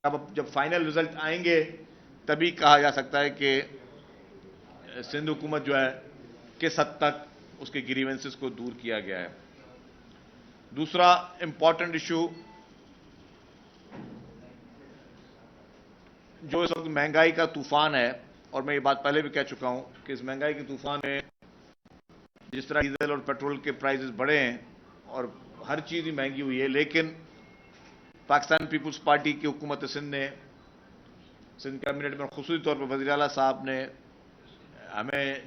اب جب final result آئیں گے تبھی کہا جا سکتا ہے کہ سندھ حکومت جو ہے کس حد تک اس کے گریونسز کو دور کیا گیا ہے. دوسرا امپورٹنٹ ایشو جو اس وقت مہنگائی کا طوفان ہے، اور میں یہ بات پہلے بھی کہہ چکا ہوں کہ اس مہنگائی کے طوفان میں جس طرح ڈیزل اور پیٹرول کے پرائزز بڑھے ہیں اور ہر چیز ہی مہنگی ہوئی ہے، لیکن پاکستان پیپلز پارٹی کی حکومت سندھ نے، سندھ کیبنٹ میں خصوصی طور پر وزیر اعلیٰ صاحب نے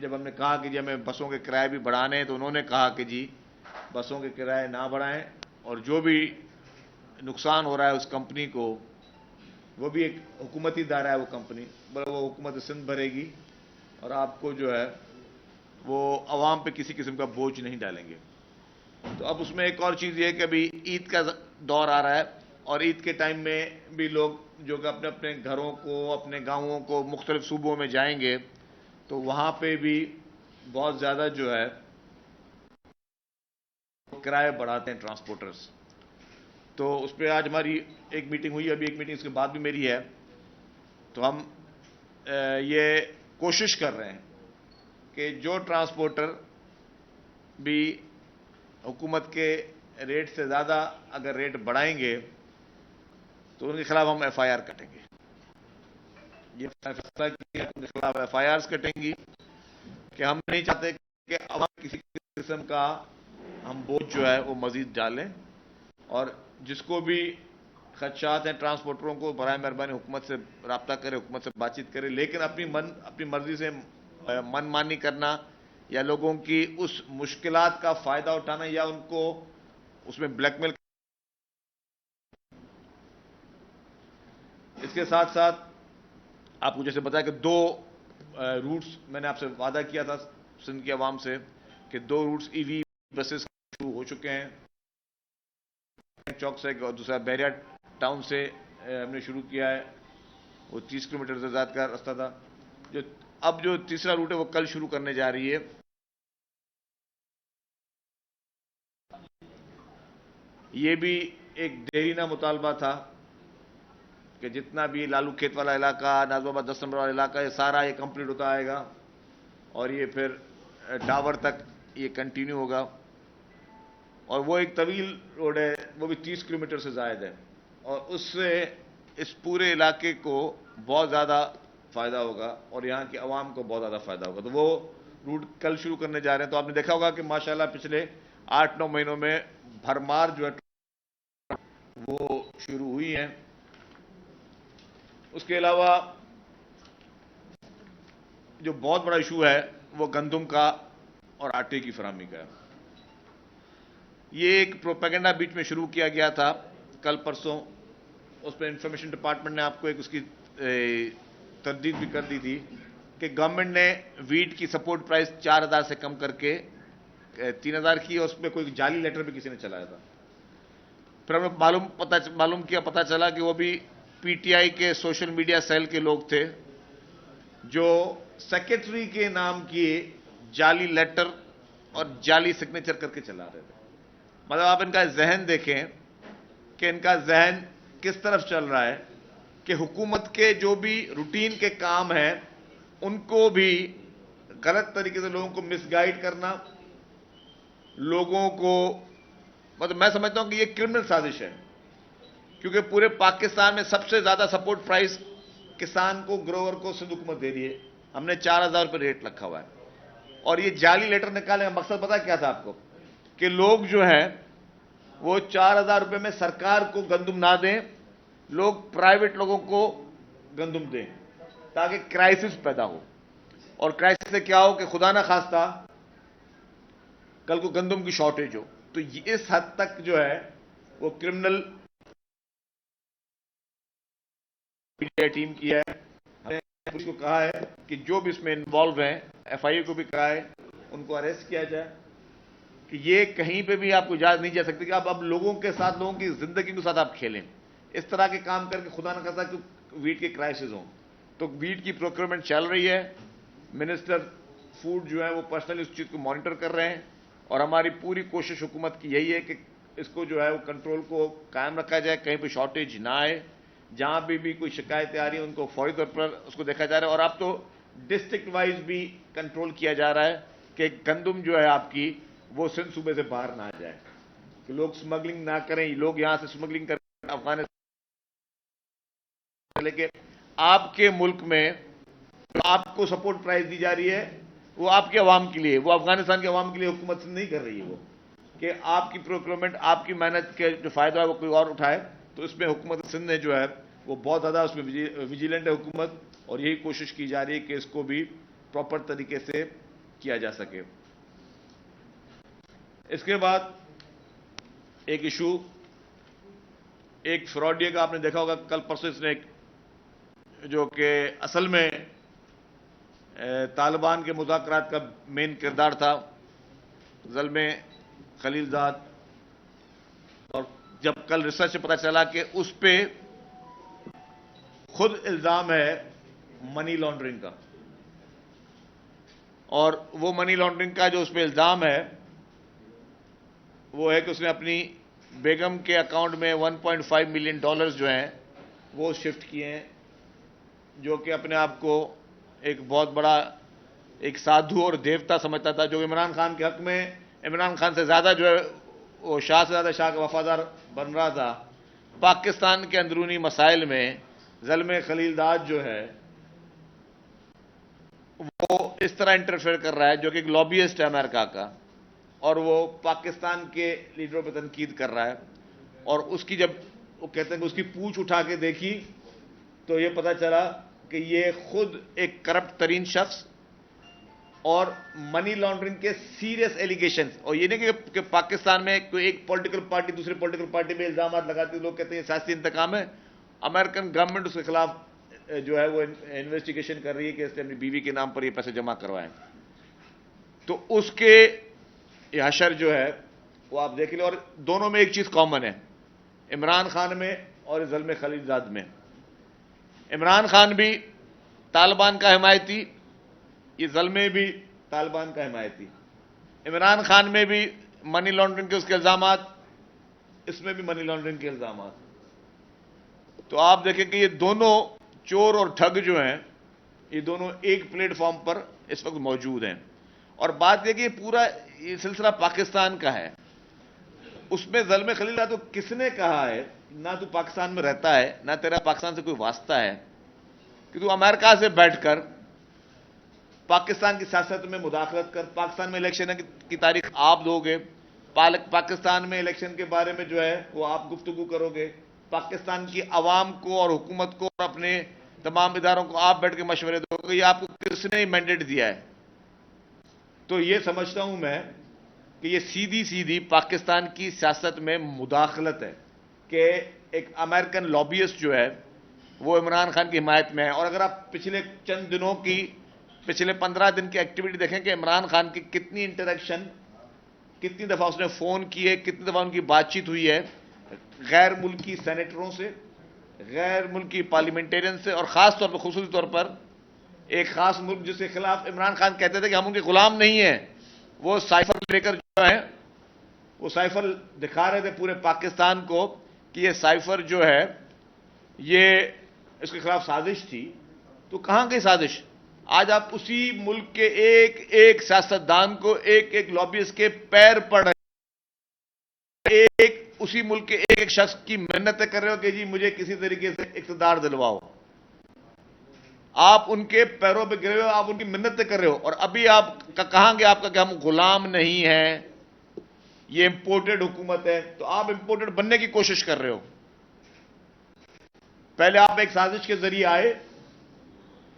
جب ہم نے کہا کہ جی ہمیں بسوں کے کرائے بھی بڑھانے ہیں، تو انہوں نے کہا کہ جی بسوں کے کرائے نہ بڑھائیں، اور جو بھی نقصان ہو رہا ہے اس کمپنی کو، وہ بھی ایک حکومتی ادارہ ہے، وہ کمپنی وہ حکومت سندھ بھرے گی، اور آپ کو جو ہے وہ عوام پہ کسی قسم کا بوجھ نہیں ڈالیں گے. تو اب اس میں ایک اور چیز یہ ہے کہ ابھی عید کا دور آ رہا ہے، اور عید کے ٹائم میں بھی لوگ جو کہ اپنے اپنے گھروں کو، اپنے گاؤں کو، مختلف صوبوں میں جائیں گے، تو وہاں پہ بھی بہت زیادہ جو ہے کرائے بڑھاتے ہیں ٹرانسپورٹرز. تو اس پہ آج ہماری ایک میٹنگ ہوئی، ابھی ایک میٹنگ اس کے بعد بھی میری ہے. تو ہم یہ کوشش کر رہے ہیں کہ جو ٹرانسپورٹر بھی حکومت کے ریٹ سے زیادہ اگر ریٹ بڑھائیں گے تو ان کے خلاف ہم ایف آئی آر کٹیں گے. یہ فیصلہ کیا ان کے خلاف ایف آئی آرز کٹیں گی کہ ہم نہیں چاہتے کہ عوام کسی قسم کا ہم بوجھ جو ہے وہ مزید ڈالیں، اور جس کو بھی خدشات ہیں ٹرانسپورٹروں کو برائے مہربانی حکومت سے رابطہ کرے، حکومت سے بات چیت کرے، لیکن اپنی مرضی سے من مانی کرنا یا لوگوں کی اس مشکلات کا فائدہ اٹھانا یا ان کو اس میں بلیک میل. اس کے ساتھ ساتھ آپ کو جیسے بتایا کہ 2 روٹس میں نے آپ سے وعدہ کیا تھا سندھ کی عوام سے کہ 2 روٹس ای وی بسز شروع ہو چکے ہیں. چوک سے اور دوسرا بحریہ ٹاؤن سے ہم نے شروع کیا ہے، وہ 30 کلومیٹر سے زیادہ کا راستہ تھا. اب جو تیسرا روٹ ہے وہ کل شروع کرنے جا رہی ہے. یہ بھی ایک دیرینہ مطالبہ تھا کہ جتنا بھی لالو کھیت والا علاقہ، نازم آباد 10 نمبر والا علاقہ، یہ سارا یہ کمپلیٹ ہوتا آئے گا اور یہ پھر ٹاور تک یہ کنٹینیو ہوگا. اور وہ ایک طویل روڈ ہے، وہ بھی 30 کلومیٹر سے زائد ہے، اور اس سے اس پورے علاقے کو بہت زیادہ فائدہ ہوگا اور یہاں کی عوام کو بہت زیادہ فائدہ ہوگا. تو وہ روٹ کل شروع کرنے جا رہے ہیں. تو آپ نے دیکھا ہوگا کہ ماشاءاللہ پچھلے 8-9 مہینوں میں بھرمار جو ہے وہ شروع ہوئی ہیں. اس کے علاوہ جو بہت بڑا ایشو ہے وہ گندم کا اور آٹے کی فراہمی کا ہے. یہ ایک پروپیگنڈا بیچ میں شروع کیا گیا تھا کل پرسوں، اس پہ انفارمیشن ڈپارٹمنٹ نے آپ کو ایک اس کی تردید بھی کر دی تھی کہ گورنمنٹ نے ویٹ کی سپورٹ پرائس 4,000 سے کم کر کے 3,000 کی، اور اس پہ کوئی جعلی لیٹر بھی کسی نے چلایا تھا. پھر ہم نے معلوم کیا، پتا چلا کہ وہ بھی پی ٹی آئی کے سوشل میڈیا سیل کے لوگ تھے جو سیکرٹری کے نام کی جعلی لیٹر اور جعلی سگنیچر کر کے چلا رہے تھے. مطلب آپ ان کا ذہن دیکھیں کہ ان کا ذہن کس طرف چل رہا ہے کہ حکومت کے جو بھی روٹین کے کام ہیں ان کو بھی غلط طریقے سے لوگوں کو مس گائیڈ کرنا، لوگوں کو، مطلب میں سمجھتا ہوں کہ یہ کرمنل سازش ہے، کیونکہ پورے پاکستان میں سب سے زیادہ سپورٹ پرائس کسان کو، گروور کو سندھ حکومت دے رہی ہے. ہم نے 4,000 روپے ریٹ رکھا ہوا ہے، اور یہ جعلی لیٹر نکالنے کا مقصد پتا کیا تھا آپ کو؟ کہ لوگ جو ہیں وہ 4,000 روپے میں سرکار کو گندم نہ دیں، لوگ پرائیویٹ لوگوں کو گندم دیں تاکہ کرائسس پیدا ہو. اور کرائسس سے کیا ہو کہ خدا نہ خواستہ کل کو گندم کی شارٹیج ہو. تو اس حد تک جو ہے وہ کرمنل ٹیم کی ہے. ہم نے پولیس کو کہا ہے کہ جو بھی اس میں انوالو ہیں، ایف آئی اے کو بھی کہا ہے ان کو اریسٹ کیا جائے، کہ یہ کہیں پہ بھی آپ کو اجازت نہیں جا سکتی کہ آپ اب لوگوں کے ساتھ، لوگوں کی زندگی کے ساتھ آپ کھیلیں. اس طرح کے کام کر کے خدا نہ کرتا کہ ویٹ کے کرائسس ہوں. تو ویٹ کی پروکیورمنٹ چل رہی ہے، منسٹر فوڈ جو ہے وہ پرسنلی اس چیز کو مانیٹر کر رہے ہیں، اور ہماری پوری کوشش حکومت کی یہی ہے کہ اس کو جو ہے وہ کنٹرول کو قائم رکھا جائے، کہیں پہ شارٹیج نہ آئے. جہاں بھی کوئی شکایتیں آ رہی ہیں ان کو فوری طور پر اس کو دیکھا جا رہا ہے، اور اب تو ڈسٹرکٹ وائز بھی کنٹرول کیا جا رہا ہے کہ گندم جو ہے آپ کی وہ سندھ صوبے سے باہر نہ آ جائے، کہ لوگ اسمگلنگ نہ کریں، لوگ یہاں سے اسمگلنگ کریں افغانستان، لیکن آپ کے ملک میں آپ کو سپورٹ پرائز دی جا رہی ہے وہ آپ کے عوام کے لیے، وہ افغانستان کے عوام کے لیے حکومت نہیں کر رہی ہے، وہ کہ آپ کی پروکیورمنٹ، آپ کی محنت کے جو فائدہ ہے وہ کوئی اور اٹھائے، تو اس میں حکومت سندھ نے جو ہے وہ بہت زیادہ اس میں ویجیلنٹ ہے حکومت، اور یہی کوشش کی جا رہی ہے کہ اس کو بھی پراپر طریقے سے کیا جا سکے۔ اس کے بعد ایک ایشو، ایک فراڈیے کا آپ نے دیکھا ہوگا، کل پرسوں اس نے جو کہ اصل میں طالبان کے مذاکرات کا مین کردار تھا، زلمے خلیل زاد، اور جب کل ریسرچ سے پتا چلا کہ اس پہ خود الزام ہے منی لانڈرنگ کا، اور وہ منی لانڈرنگ کا جو اس پہ الزام ہے وہ ہے کہ اس نے اپنی بیگم کے اکاؤنٹ میں 1.5 ملین ڈالرز جو ہیں وہ شفٹ کیے ہیں، جو کہ اپنے آپ کو ایک بہت بڑا ایک سادھو اور دیوتا سمجھتا تھا، جو عمران خان کے حق میں عمران خان سے زیادہ جو ہے وہ شاہ سے زیادہ شاہ کا وفادار بن رہا تھا۔ پاکستان کے اندرونی مسائل میں زلمے خلیل زاد جو ہے وہ اس طرح انٹرفیئر کر رہا ہے، جو کہ ایک لابیسٹ ہے امریکہ کا، اور وہ پاکستان کے لیڈروں پہ تنقید کر رہا ہے، اور اس کی جب وہ کہتے ہیں کہ اس کی پوچھ اٹھا کے دیکھی تو یہ پتا چلا کہ یہ خود ایک کرپٹ ترین شخص اور منی لانڈرنگ کے سیریس ایلیگیشنز، اور یہ نہیں کہ پاکستان میں کوئی ایک پولیٹیکل پارٹی دوسری پولیٹیکل پارٹی میں الزامات لگاتی ہے، لوگ کہتے ہیں یہ سیاسی انتقام ہے، امریکن گورنمنٹ اس کے خلاف جو ہے وہ انویسٹیگیشن کر رہی ہے کہ اس نے اپنی بیوی کے نام پر یہ پیسے جمع کروائے، تو اس کے یہ حشر جو ہے وہ آپ دیکھ لیں، اور دونوں میں ایک چیز کامن ہے، عمران خان میں اور زلمے خلیل زاد میں۔ عمران خان بھی طالبان کا حمایتی، یہ زلمے بھی طالبان کا حمایتی، عمران خان میں بھی منی لانڈرنگ کے اس کے الزامات، اس میں بھی منی لانڈرنگ کے الزامات، تو آپ دیکھیں کہ یہ دونوں چور اور ٹھگ جو ہیں یہ دونوں ایک پلیٹ فارم پر اس وقت موجود ہیں، اور بات یہ کہ یہ پورا یہ سلسلہ پاکستان کا ہے، اس میں زلمے خلیل زاد کو کس نے کہا ہے، نہ تو پاکستان میں رہتا ہے، نہ تیرا پاکستان سے کوئی واسطہ ہے، کہ تو امریکہ سے بیٹھ کر پاکستان کی سیاست میں مداخلت کر، پاکستان میں الیکشن کی تاریخ آپ دو گے، پاکستان میں الیکشن کے بارے میں جو ہے وہ آپ گفتگو کرو گے، پاکستان کی عوام کو اور حکومت کو اور اپنے تمام اداروں کو آپ بیٹھ کے مشورے دو گے، یہ آپ کو کس نے مینڈیٹ دیا ہے؟ تو یہ سمجھتا ہوں میں کہ یہ سیدھی سیدھی پاکستان کی سیاست میں مداخلت ہے، کہ ایک امریکن لابیسٹ جو ہے وہ عمران خان کی حمایت میں ہے، اور اگر آپ پچھلے چند دنوں کی پچھلے 15 دن کی ایکٹیویٹی دیکھیں کہ عمران خان کی کتنی انٹریکشن، کتنی دفعہ اس نے فون کیے، کتنی دفعہ ان کی بات چیت ہوئی ہے غیر ملکی سینیٹروں سے، غیر ملکی پارلیمنٹیرین سے، اور خاص طور پر خصوصی طور پر ایک خاص ملک جس کے خلاف عمران خان کہتے تھے کہ ہم ان کے غلام نہیں ہیں، وہ سائفر لے کر جو ہے وہ سائفر دکھا رہے تھے پورے پاکستان کو کہ یہ سائفر جو ہے یہ اس کے خلاف سازش تھی، تو کہاں گئی سازش؟ آج آپ اسی ملک کے ایک ایک سیاستدان کو، ایک ایک لابیسٹ کے پیر پڑ رہے ہیں، ایک اسی ملک کے ایک ایک شخص کی محنتیں کر رہے ہو کہ جی مجھے کسی طریقے سے اقتدار دلواؤ، آپ ان کے پیروں پہ گرے ہو، آپ ان کی منتیں کر رہے ہو، اور ابھی آپ کہاں گے آپ کا کہ ہم غلام نہیں ہیں، یہ امپورٹڈ حکومت ہے، تو آپ امپورٹڈ بننے کی کوشش کر رہے ہو۔ پہلے آپ ایک سازش کے ذریعے آئے،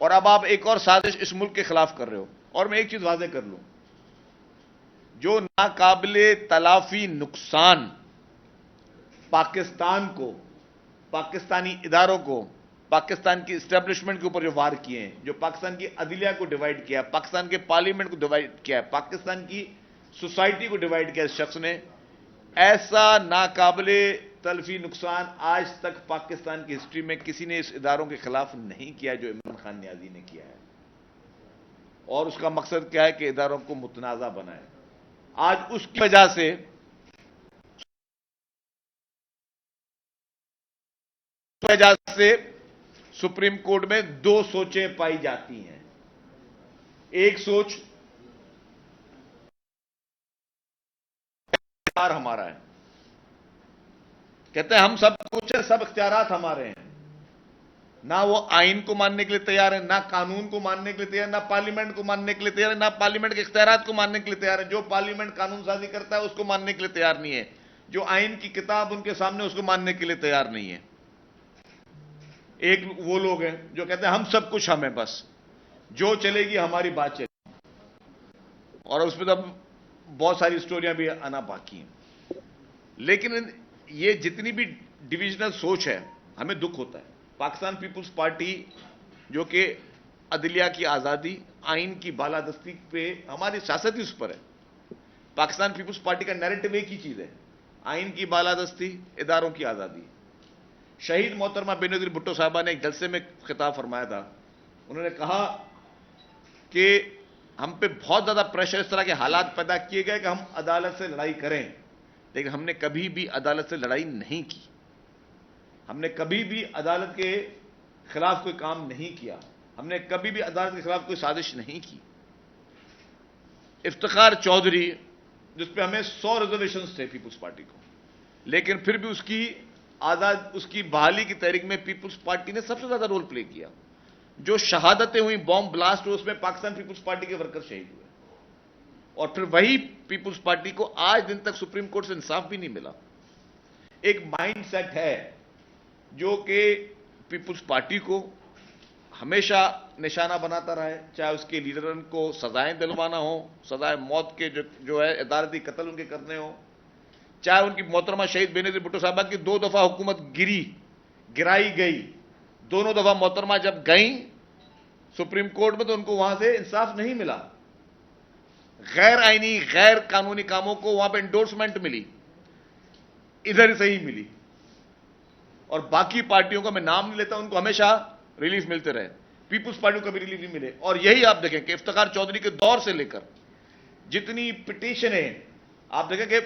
اور اب آپ ایک اور سازش اس ملک کے خلاف کر رہے ہو۔ اور میں ایک چیز واضح کر لوں، جو ناقابل تلافی نقصان پاکستان کو، پاکستانی اداروں کو، پاکستان کی اسٹیبلشمنٹ کے اوپر جو وار کیے ہیں، جو پاکستان کی عدلیہ کو ڈیوائیڈ کیا، پاکستان کے پارلیمنٹ کو ڈیوائیڈ کیا، پاکستان کی سوسائٹی کو ڈیوائیڈ کیا اس شخص نے، ایسا ناقابل تلفی نقصان آج تک پاکستان کی ہسٹری میں کسی نے اس اداروں کے خلاف نہیں کیا جو عمران خان نیازی نے کیا ہے، اور اس کا مقصد کیا ہے کہ اداروں کو متنازع بنائے۔ آج اس کی وجہ سے وجہ سے سپریم کورٹ میں دو سوچیں پائی جاتی ہیں. ایک سوچ اختیار ہمارا ہے. کہتے ہیں ہم سب کچھ ہے, سب اختیارات ہمارے ہیں. نہ وہ آئین کو ماننے کے لیے تیار ہے, نہ قانون کو ماننے کے لیے تیار ہے, نہ پارلیمنٹ کو ماننے کے لیے تیار ہے, نہ پارلیمنٹ کے اختیارات کو ماننے کے لیے تیار ہے. جو پارلیمنٹ قانون سازی کرتا ہے اس کو ماننے کے لیے تیار نہیں ہے. جو آئین کی کتاب ان کے سامنے اس کو ماننے کے لیے تیار نہیں ہے. ایک وہ لوگ ہیں جو کہتے ہیں ہم سب کچھ ہمیں, بس جو چلے گی ہماری بات چلے گی. اور اس پہ تو بہت ساری اسٹوریاں بھی آنا باقی ہیں. لیکن یہ جتنی بھی ڈویژنل سوچ ہے, ہمیں دکھ ہوتا ہے. پاکستان پیپلز پارٹی جو کہ عدلیہ کی آزادی, آئین کی بالادستی پہ ہماری سیاست ہی اس پر ہے. پاکستان پیپلز پارٹی کا نیریٹو ایک ہی چیز ہے, آئین کی بالادستی, اداروں کی آزادی. شہید محترمہ بے نظیر بھٹو صاحبہ نے ایک جلسے میں خطاب فرمایا تھا. انہوں نے کہا کہ ہم پہ بہت زیادہ پریشر, اس طرح کے حالات پیدا کیے گئے کہ ہم عدالت سے لڑائی کریں, لیکن ہم نے کبھی بھی عدالت سے لڑائی نہیں کی. ہم نے کبھی بھی عدالت کے خلاف کوئی کام نہیں کیا. ہم نے کبھی بھی عدالت کے خلاف کوئی سازش نہیں کی. افتخار چودھری, جس پہ ہمیں 100 ریزرویشنز تھے پیپلز پارٹی کو, لیکن پھر بھی اس کی بحالی کی تحریک میں پیپلز پارٹی نے سب سے زیادہ رول پلے کیا. جو شہادتیں ہوئی, بام بلاسٹ ہوئے, اس میں پاکستان پیپلز پارٹی کے ورکر شہید ہوئے. اور پھر وہی پیپلز پارٹی کو آج دن تک سپریم کورٹ سے انصاف بھی نہیں ملا. ایک مائنڈ سیٹ ہے جو کہ پیپلز پارٹی کو ہمیشہ نشانہ بناتا رہا ہے, چاہے اس کے لیڈرن کو سزائیں دلوانا ہو, سزائے موت کے جو ہے عدالتی قتل ان کے کرنے ہو, چاہے ان کی محترمہ شہید بے نظیر بھٹو صاحبہ کی 2 دفعہ حکومت گرائی گئی. دونوں دفعہ محترمہ جب گئیں سپریم کورٹ میں تو ان کو وہاں سے انصاف نہیں ملا. غیر آئینی, غیر قانونی کاموں کو وہاں پہ انڈورسمنٹ ملی, ادھر سے ہی ملی. اور باقی پارٹیوں کا میں نام نہیں لیتا, ان کو ہمیشہ ریلیف ملتے رہے. پیپلز پارٹی کو کبھی ریلیف نہیں ملے. اور یہی آپ دیکھیں کہ افتخار چودھری کے دور سے لے کر جتنی پٹیشنیں, آپ دیکھیں کہ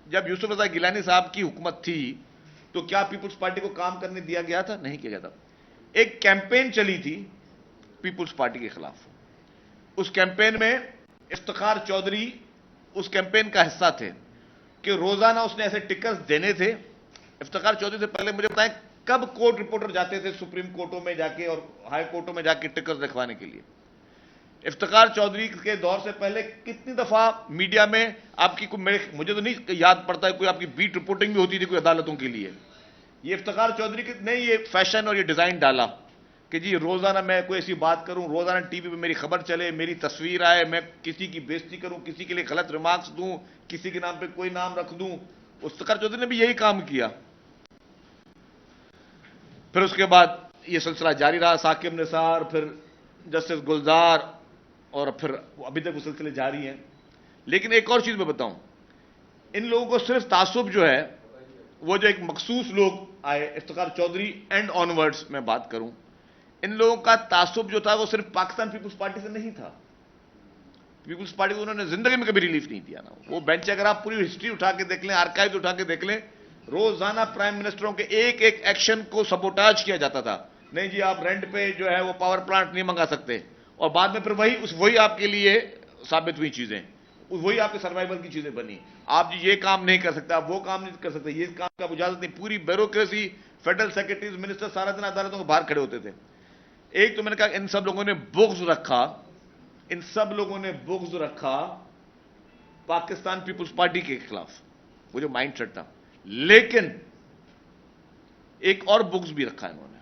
جب یوسف رضا گیلانی صاحب کی حکومت تھی تو کیا پیپلز پارٹی کو کام کرنے دیا گیا تھا؟ نہیں کیا گیا تھا. ایک کیمپین چلی تھی پیپلز پارٹی کے خلاف. اس کیمپین میں افتخار چودھری اس کیمپین کا حصہ تھے کہ روزانہ اس نے ایسے ٹکرز دینے تھے. افتخار چودھری سے پہلے مجھے بتائیں کب کورٹ رپورٹر جاتے تھے سپریم کورٹوں میں جا کے اور ہائی کورٹوں میں جا کے ٹکرز دکھوانے کے لیے؟ افتخار چودھری کے دور سے پہلے کتنی دفعہ میڈیا میں آپ کی مجھے تو نہیں یاد پڑتا ہے کوئی آپ کی بیٹ رپورٹنگ بھی ہوتی تھی کوئی عدالتوں کے لیے. یہ افتخار چودھری نے یہ فیشن اور یہ ڈیزائن ڈالا کہ جی روزانہ میں کوئی ایسی بات کروں, روزانہ ٹی وی پہ میری خبر چلے, میری تصویر آئے, میں کسی کی بےزتی کروں, کسی کے لیے غلط ریمارکس دوں, کسی کے نام پہ کوئی نام رکھ دوں. افتخار چودھری نے بھی یہی کام کیا. پھر اس کے بعد یہ سلسلہ جاری رہا, ثاقب نثار, پھر جسٹس گلزار, اور پھر ابھی تک وہ سلسلے جاری ہیں. لیکن ایک اور چیز میں بتاؤں, ان لوگوں کو صرف تعصب جو ہے, وہ جو ایک مخصوص لوگ آئے, افتخار چودھری اینڈ آنورڈز میں بات کروں, ان لوگوں کا تعصب جو تھا وہ صرف پاکستان پیپلز پارٹی سے نہیں تھا. پیپلز پارٹی کو انہوں نے زندگی میں کبھی ریلیف نہیں دیا نا. وہ بینچ اگر آپ پوری ہسٹری اٹھا کے دیکھ لیں, آرکائیوز اٹھا کے دیکھ لیں, روزانہ پرائم منسٹروں کے ایک ایک ایکشن کو سبوٹاج کیا جاتا تھا. نہیں جی آپ رینٹ پہ جو ہے وہ پاور پلانٹ نہیں منگا سکتے, اور بعد میں پھر وہی آپ کے لیے ثابت ہوئی چیزیں, وہی آپ کے سروائیول کی چیزیں بنی. آپ جی یہ کام نہیں کر سکتے, آپ وہ کام نہیں کر سکتے, یہ کام کا اجازت نہیں. پوری بیوروکریسی, فیڈرل سیکرٹریز, منسٹر سارا دن عدالتوں کے باہر کھڑے ہوتے تھے. ایک تو میں نے کہا ان سب لوگوں نے بغض رکھا پاکستان پیپلز پارٹی کے خلاف, وہ جو مائنڈ سیٹ تھا. لیکن ایک اور بغض بھی رکھا انہوں نے,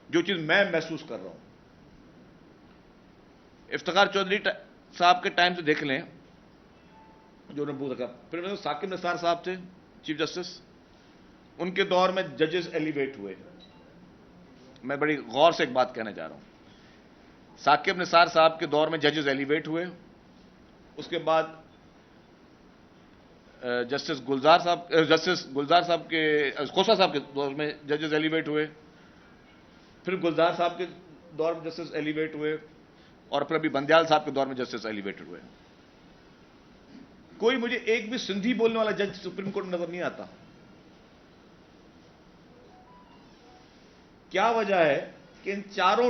جو چیز میں محسوس کر رہا ہوں. افتخار چودھری صاحب کے ٹائم سے دیکھ لیں جو نے بغض رکھا. پھر ثاقب نثار صاحب تھے چیف جسٹس, ان کے دور میں ججز ایلیویٹ ہوئے. میں بڑی غور سے ایک بات کہنا چاہ رہا ہوں. ثاقب نثار صاحب کے دور میں ججز ایلیویٹ ہوئے, اس کے بعد جسٹس گلزار صاحب کے, کھوسہ صاحب کے دور میں ججز ایلیویٹ ہوئے, پھر گلزار صاحب کے دور میں جسٹس ایلیویٹ ہوئے, اور پھر ابھی بندیال صاحب کے دور میں جسٹس ایلیویٹ ہوئے. کوئی مجھے ایک بھی سندھی بولنے والا جج سپریم کورٹ میں نظر نہیں آتا. کیا وجہ ہے کہ ان چاروں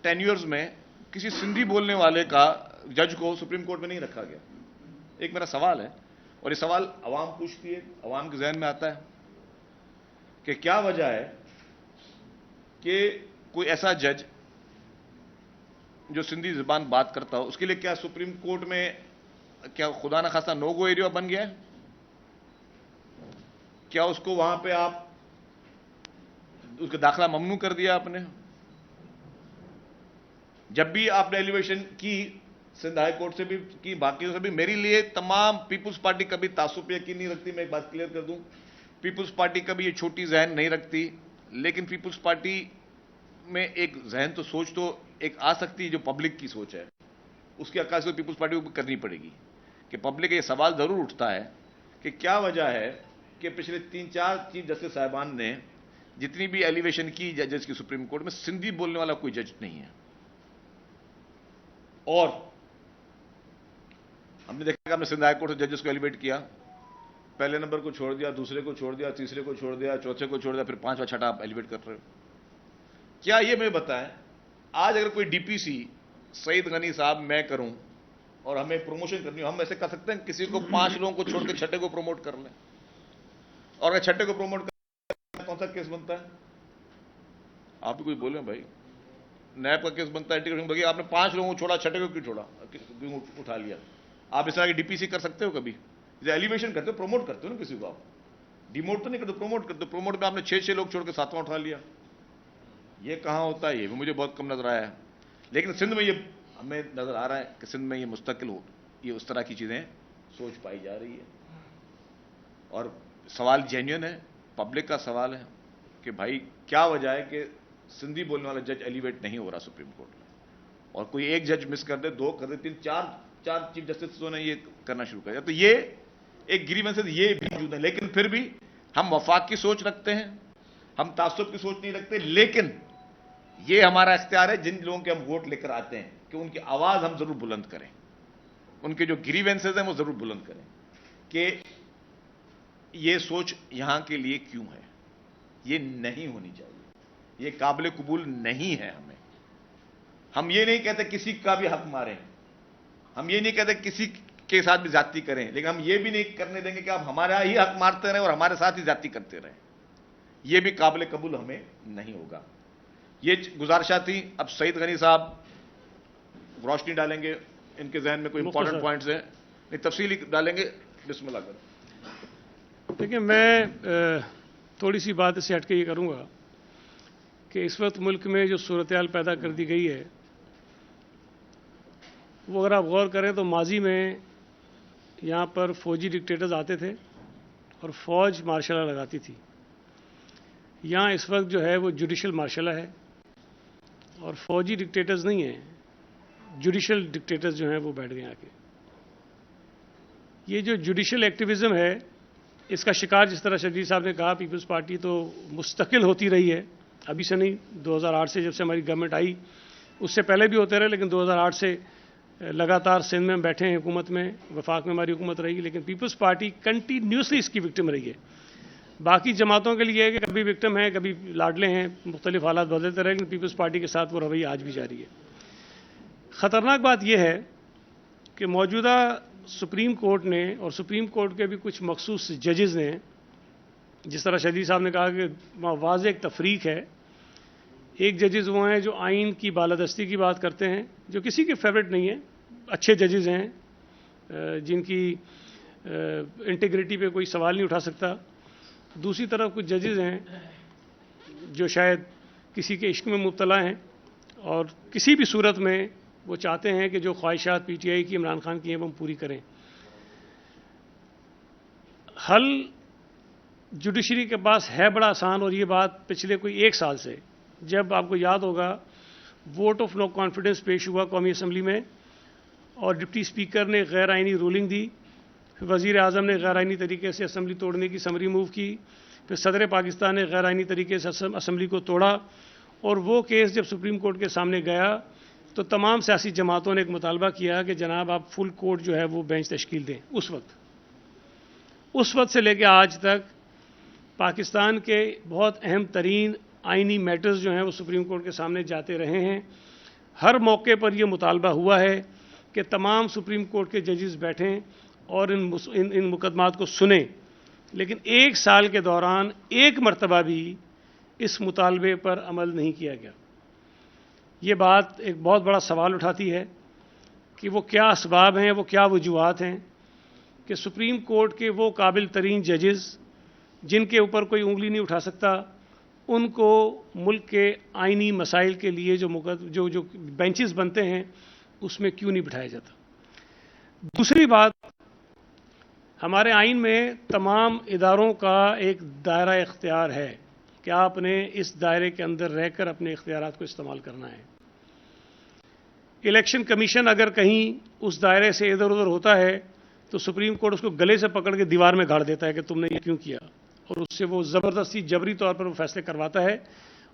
ٹینیورز میں کسی سندھی بولنے والے کا جج کو سپریم کورٹ میں نہیں رکھا گیا؟ ایک میرا سوال ہے، اور یہ سوال عوام پوچھتی ہے، عوام کے ذہن میں آتا ہے کہ کیا وجہ ہے کہ کوئی ایسا جج جو سندھی زبان بات کرتا ہو، اس کے لیے کیا سپریم کورٹ میں کیا خدا نہ خواستہ نو گو ایریا بن گیا ہے؟ کیا اس کو وہاں پہ آپ اس کا داخلہ ممنوع کر دیا آپ نے؟ جب بھی آپ نے ایلیویشن کی سندھ ہائی کورٹ سے بھی کی، باقیوں سے بھی، میرے لیے تمام پیپلز پارٹی کبھی تعصب پہ یقین نہیں رکھتی، میں ایک بات کلیئر کر دوں، پیپلز پارٹی کبھی یہ چھوٹی ذہن نہیں رکھتی، لیکن پیپلز پارٹی میں ایک ذہن تو سوچ تو ایک آ سکتی ہے جو پبلک کی سوچ ہے، اس کی عکاسی تو پیپلز پارٹی کو کرنی پڑے گی کہ پبلک کا یہ سوال ضرور اٹھتا ہے کہ کیا وجہ ہے کہ پچھلے 3-4 چیف جسٹس صاحبان نے جتنی بھی ایلیویشن کی ججز کی سپریم کورٹ میں، سندھی بولنے والا کوئی جج نہیں ہے. اور ہم نے دیکھا کہ ہم نے سندھ ہائی کورٹ سے ججز کو ایلیویٹ کیا، پہلے نمبر کو چھوڑ دیا، دوسرے کو چھوڑ دیا، تیسرے کو چھوڑ دیا، چوتھے کو چھوڑ دیا، پھر 5واں 6واں آپ ایلیویٹ کر رہے ہو. کیا یہ میں بتائیں، آج اگر کوئی ڈی پی سی سعید غنی صاحب میں کروں اور ہمیں پروموشن کرنی ہو، ہم ایسے کر سکتے ہیں کسی کو 5 لوگوں کو چھوڑ کے 6ٹھے کو پروموٹ کر لیں؟ اور اگر 6ٹھے کو پروموٹ کر کون سا کیس بنتا ہے؟ آپ بھی کچھ بولیں بھائی. نیب کا کیس بنتا ہے، انٹیگریشن بگی، آپ نے 5 لوگوں کو چھوڑا، 6ٹھے کو کیوں چھوڑا، کیوں اٹھا لیا؟ آپ اس طرح کی ڈی پی سی کر سکتے ہو کبھی؟ ایلیویشن کرتے ہو، پروموٹ کرتے ہو نا کسی کو، آپ ڈیموٹ تو نہیں کرتے، پروموٹ کرتے. پروموٹ میں آپ نے 6 لوگ چھوڑ کے 7واں اٹھا لیا. یہ کہاں ہوتا ہے؟ یہ بھی مجھے بہت کم نظر آیا ہے. لیکن سندھ میں یہ ہمیں نظر آ رہا ہے کہ سندھ میں یہ مستقل ہو، یہ اس طرح کی چیزیں سوچ پائی جا رہی ہے. اور سوال جینیون ہے، پبلک کا سوال ہے کہ بھائی کیا وجہ ہے کہ سندھی بولنے والا جج ایلیویٹ نہیں ہو رہا سپریم کورٹ میں، اور کوئی ایک جج مس کر دے، 2 کر دے، 3 4 چیف جسٹسوں نے یہ کرنا شروع کر دیا. تو یہ ایک گریونس یہ بھی موجود ہے. لیکن پھر بھی ہم وفاق کی سوچ رکھتے ہیں، ہم تعصب کی سوچ نہیں رکھتے، لیکن یہ ہمارا اختیار ہے جن لوگوں کے ہم ووٹ لے کر آتے ہیں کہ ان کی آواز ہم ضرور بلند کریں، ان کے جو گریونسز ہیں وہ ضرور بلند کریں کہ یہ سوچ یہاں کے لیے کیوں ہے، یہ نہیں ہونی چاہیے، یہ قابل قبول نہیں ہے. ہم یہ نہیں کہتے کسی کا بھی حق ماریں، ہم یہ نہیں کہتے کسی کے ساتھ بھی زیادتی کریں، لیکن ہم یہ بھی نہیں کرنے دیں گے کہ آپ ہمارا ہی حق مارتے رہیں اور ہمارے ساتھ ہی زیادتی کرتے رہیں. یہ بھی قابل قبول ہمیں نہیں ہوگا. یہ گزارشات تھی. اب سعید غنی صاحب روشنی ڈالیں گے، ان کے ذہن میں کوئی امپورٹنٹ پوائنٹس ہیں، نہیں تفصیلی ڈالیں گے. بسم اللہ کریں. دیکھیں، میں تھوڑی سی بات اس سے ہٹ کے یہ کروں گا کہ اس وقت ملک میں جو صورتحال پیدا کر دی گئی ہے، وہ اگر آپ غور کریں تو ماضی میں یہاں پر فوجی ڈکٹیٹرز آتے تھے اور فوج مارشل لا لگاتی تھی. یہاں اس وقت جو ہے وہ جوڈیشل مارشل لا ہے، اور فوجی ڈکٹیٹرز نہیں ہیں، جوڈیشل ڈکٹیٹرز جو ہیں وہ بیٹھ گئے آ کے. یہ جو جوڈیشل ایکٹیویزم ہے، اس کا شکار جس طرح شرجیل صاحب نے کہا، پیپلز پارٹی تو مستقل ہوتی رہی ہے، ابھی سے نہیں، 2008 سے جب سے ہماری گورنمنٹ آئی، اس سے پہلے بھی ہوتے رہے، لیکن 2008 سے لگاتار سندھ میں بیٹھے ہیں حکومت میں، وفاق میں ہماری حکومت رہی، لیکن پیپلز پارٹی کنٹینیوسلی اس کی وکٹم رہی ہے. باقی جماعتوں کے لیے ہے کہ کبھی وکٹم ہیں، کبھی لاڈلے ہیں، مختلف حالات بدلتے رہے، لیکن پیپلز پارٹی کے ساتھ وہ رویہ آج بھی جاری ہے. خطرناک بات یہ ہے کہ موجودہ سپریم کورٹ نے اور سپریم کورٹ کے بھی کچھ مخصوص ججز نے، جس طرح شہزاد صاحب نے کہا کہ واضح ایک تفریق ہے. ایک ججز وہ ہیں جو آئین کی بالادستی کی بات کرتے ہیں، جو کسی کے فیورٹ نہیں ہیں، اچھے ججز ہیں جن کی انٹیگریٹی پہ کوئی سوال نہیں اٹھا سکتا. دوسری طرف کچھ ججز ہیں جو شاید کسی کے عشق میں مبتلا ہیں اور کسی بھی صورت میں وہ چاہتے ہیں کہ جو خواہشات پی ٹی آئی کی، عمران خان کی ہیں، وہ ہم پوری کریں. حل جوڈیشری کے پاس ہے بڑا آسان، اور یہ بات پچھلے کوئی 1 سال سے، جب آپ کو یاد ہوگا ووٹ آف نو کانفیڈنس پیش ہوا قومی اسمبلی میں اور ڈپٹی اسپیکر نے غیر آئینی رولنگ دی، پھر وزیر اعظم نے غیر آئینی طریقے سے اسمبلی توڑنے کی سمری موو کی، پھر صدر پاکستان نے غیر آئینی طریقے سے اسمبلی کو توڑا، اور وہ کیس جب سپریم کورٹ کے سامنے گیا تو تمام سیاسی جماعتوں نے ایک مطالبہ کیا کہ جناب آپ فل کورٹ جو ہے وہ بینچ تشکیل دیں. اس وقت سے لے کے آج تک پاکستان کے بہت اہم ترین آئینی میٹرز جو ہیں وہ سپریم کورٹ کے سامنے جاتے رہے ہیں. ہر موقع پر یہ مطالبہ ہوا ہے کہ تمام سپریم کورٹ کے ججز بیٹھیں اور ان مقدمات کو سنیں, لیکن 1 سال کے دوران ایک مرتبہ بھی اس مطالبے پر عمل نہیں کیا گیا. یہ بات ایک بہت بڑا سوال اٹھاتی ہے کہ وہ کیا اسباب ہیں, وہ کیا وجوہات ہیں کہ سپریم کورٹ کے وہ قابل ترین ججز جن کے اوپر کوئی انگلی نہیں اٹھا سکتا, ان کو ملک کے آئینی مسائل کے لیے جو بینچز بنتے ہیں اس میں کیوں نہیں بٹھایا جاتا. دوسری بات, ہمارے آئین میں تمام اداروں کا ایک دائرہ اختیار ہے کہ آپ نے اس دائرے کے اندر رہ کر اپنے اختیارات کو استعمال کرنا ہے. الیکشن کمیشن اگر کہیں اس دائرے سے ادھر ادھر ہوتا ہے تو سپریم کورٹ اس کو گلے سے پکڑ کے دیوار میں گاڑ دیتا ہے کہ تم نے یہ کیوں کیا, اور اس سے وہ زبردستی جبری طور پر وہ فیصلے کرواتا ہے.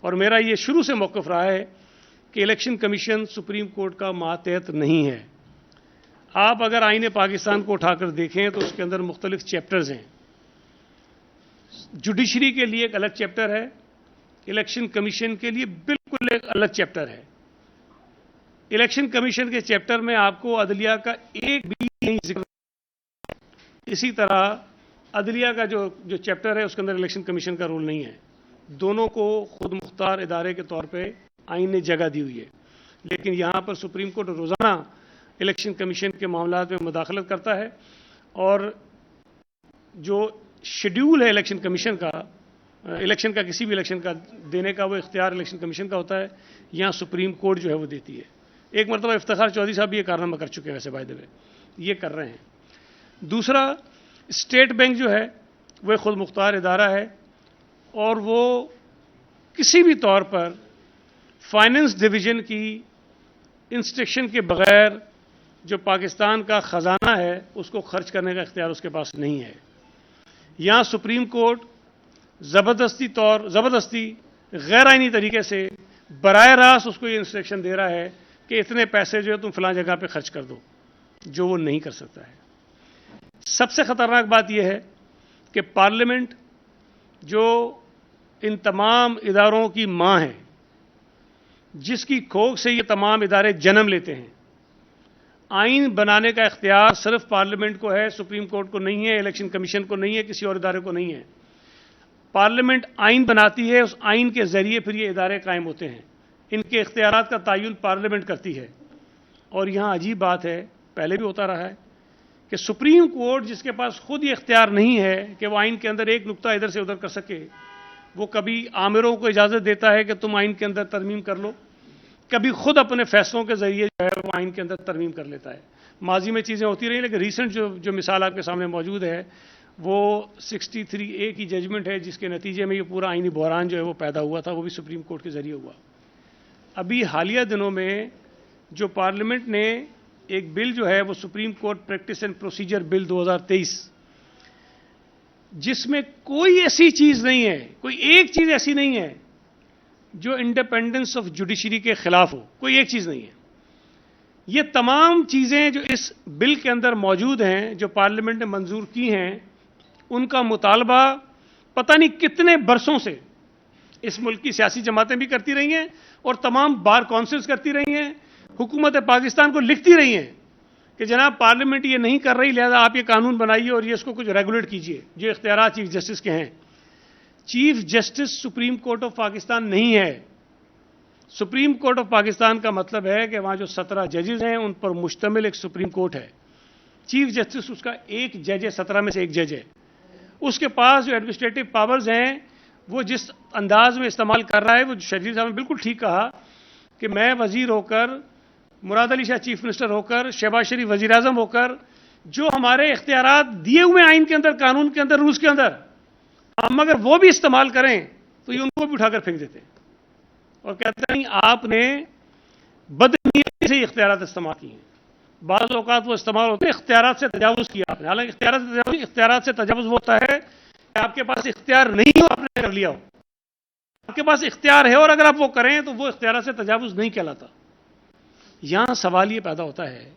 اور میرا یہ شروع سے موقف رہا ہے کہ الیکشن کمیشن سپریم کورٹ کا ماتحت نہیں ہے. آپ اگر آئین پاکستان کو اٹھا کر دیکھیں تو اس کے اندر مختلف چیپٹرز ہیں. جوڈیشری کے لیے ایک الگ چیپٹر ہے, الیکشن کمیشن کے لیے بالکل ایک الگ چیپٹر ہے. الیکشن کمیشن کے چیپٹر میں آپ کو عدلیہ کا ایک بھی نہیں ذکر. اسی طرح عدلیہ کا جو چیپٹر ہے اس کے اندر الیکشن کمیشن کا رول نہیں ہے. دونوں کو خود مختار ادارے کے طور پہ آئین نے جگہ دی ہوئی ہے, لیکن یہاں پر سپریم کورٹ روزانہ الیکشن کمیشن کے معاملات میں مداخلت کرتا ہے, اور جو شیڈیول ہے الیکشن کمیشن کا, الیکشن کا کسی بھی الیکشن کا دینے کا وہ اختیار الیکشن کمیشن کا ہوتا ہے, یہاں سپریم کورٹ جو ہے وہ دیتی ہے. ایک مرتبہ افتخار چودھری صاحب بھی یہ کارنامہ کر چکے ہیں, ویسے بائی دی وے یہ کر رہے ہیں. دوسرا, اسٹیٹ بینک جو ہے وہ خود مختار ادارہ ہے, اور وہ کسی بھی طور پر فائننس ڈویژن کی انسٹرکشن کے بغیر جو پاکستان کا خزانہ ہے اس کو خرچ کرنے کا اختیار اس کے پاس نہیں ہے. یہاں سپریم کورٹ زبردستی غیر آئینی طریقے سے براہ راست اس کو یہ انسٹرکشن دے رہا ہے کہ اتنے پیسے جو ہے تم فلاں جگہ پہ خرچ کر دو, جو وہ نہیں کر سکتا ہے. سب سے خطرناک بات یہ ہے کہ پارلیمنٹ جو ان تمام اداروں کی ماں ہے, جس کی کھوج سے یہ تمام ادارے جنم لیتے ہیں, آئین بنانے کا اختیار صرف پارلیمنٹ کو ہے, سپریم کورٹ کو نہیں ہے, الیکشن کمیشن کو نہیں ہے, کسی اور ادارے کو نہیں ہے. پارلیمنٹ آئین بناتی ہے, اس آئین کے ذریعے پھر یہ ادارے قائم ہوتے ہیں. ان کے اختیارات کا تعین پارلیمنٹ کرتی ہے. اور یہاں عجیب بات ہے, پہلے بھی ہوتا رہا ہے کہ سپریم کورٹ جس کے پاس خود یہ اختیار نہیں ہے کہ وہ آئین کے اندر ایک نقطہ ادھر سے ادھر کر سکے, وہ کبھی آمروں کو اجازت دیتا ہے کہ تم آئین کے اندر ترمیم کر لو, کبھی خود اپنے فیصلوں کے ذریعے جو ہے وہ آئین کے اندر ترمیم کر لیتا ہے. ماضی میں چیزیں ہوتی رہی, لیکن ریسنٹ جو مثال آپ کے سامنے موجود ہے وہ 63A کی ججمنٹ ہے, جس کے نتیجے میں یہ پورا آئینی بحران جو ہے وہ پیدا ہوا تھا, وہ بھی سپریم کورٹ کے ذریعے ہوا. ابھی حالیہ دنوں میں جو پارلیمنٹ نے ایک بل جو ہے وہ supreme court practice and procedure bill 2023, جس میں کوئی ایسی چیز نہیں ہے, کوئی ایک چیز ایسی نہیں ہے جو انڈیپینڈنس آف جوڈیشری کے خلاف ہو, کوئی ایک چیز نہیں ہے. یہ تمام چیزیں جو اس بل کے اندر موجود ہیں, جو پارلیمنٹ نے منظور کی ہیں, ان کا مطالبہ پتہ نہیں کتنے برسوں سے اس ملک کی سیاسی جماعتیں بھی کرتی رہی ہیں, اور تمام بار کونسلز کرتی رہی ہیں, حکومت پاکستان کو لکھتی رہی ہیں کہ جناب پارلیمنٹ یہ نہیں کر رہی, لہذا آپ یہ قانون بنائیے اور یہ اس کو کچھ ریگولیٹ کیجئے. جو اختیارات چیف جسٹس کے ہیں, chief justice supreme court of Pakistan نہیں ہے. سپریم کورٹ آف پاکستان کا مطلب ہے کہ وہاں جو 17 ججز ہیں ان پر مشتمل ایک سپریم کورٹ ہے. چیف جسٹس اس کا ایک جج ہے, 17 میں سے ایک جج ہے. اس کے پاس جو ایڈمنسٹریٹو پاورز ہیں وہ جس انداز میں استعمال کر رہا ہے, وہ شرجیل صاحب نے بالکل ٹھیک کہا کہ میں وزیر ہو کر, مراد علی شاہ چیف منسٹر ہو کر, شہباز شریف وزیر اعظم ہو کر, جو ہمارے اختیارات دیے ہوئے آئین کے اندر, قانون کے اندر, رولز کے اندر, ہم اگر وہ بھی استعمال کریں تو یہ ان کو بھی اٹھا کر پھینک دیتے ہیں اور کہتے ہیں آپ نے بدنیتی سے اختیارات استعمال کیے ہیں. بعض اوقات وہ استعمال ہوتے ہیں اختیارات سے تجاوز کیا آپ نے, حالانکہ اختیارات سے تجاوز وہ ہوتا ہے کہ آپ کے پاس اختیار نہیں ہو, آپ نے کر لیا ہو. آپ کے پاس اختیار ہے اور اگر آپ وہ کریں تو وہ اختیارات سے تجاوز نہیں کہلاتا. یہاں سوال یہ پیدا ہوتا ہے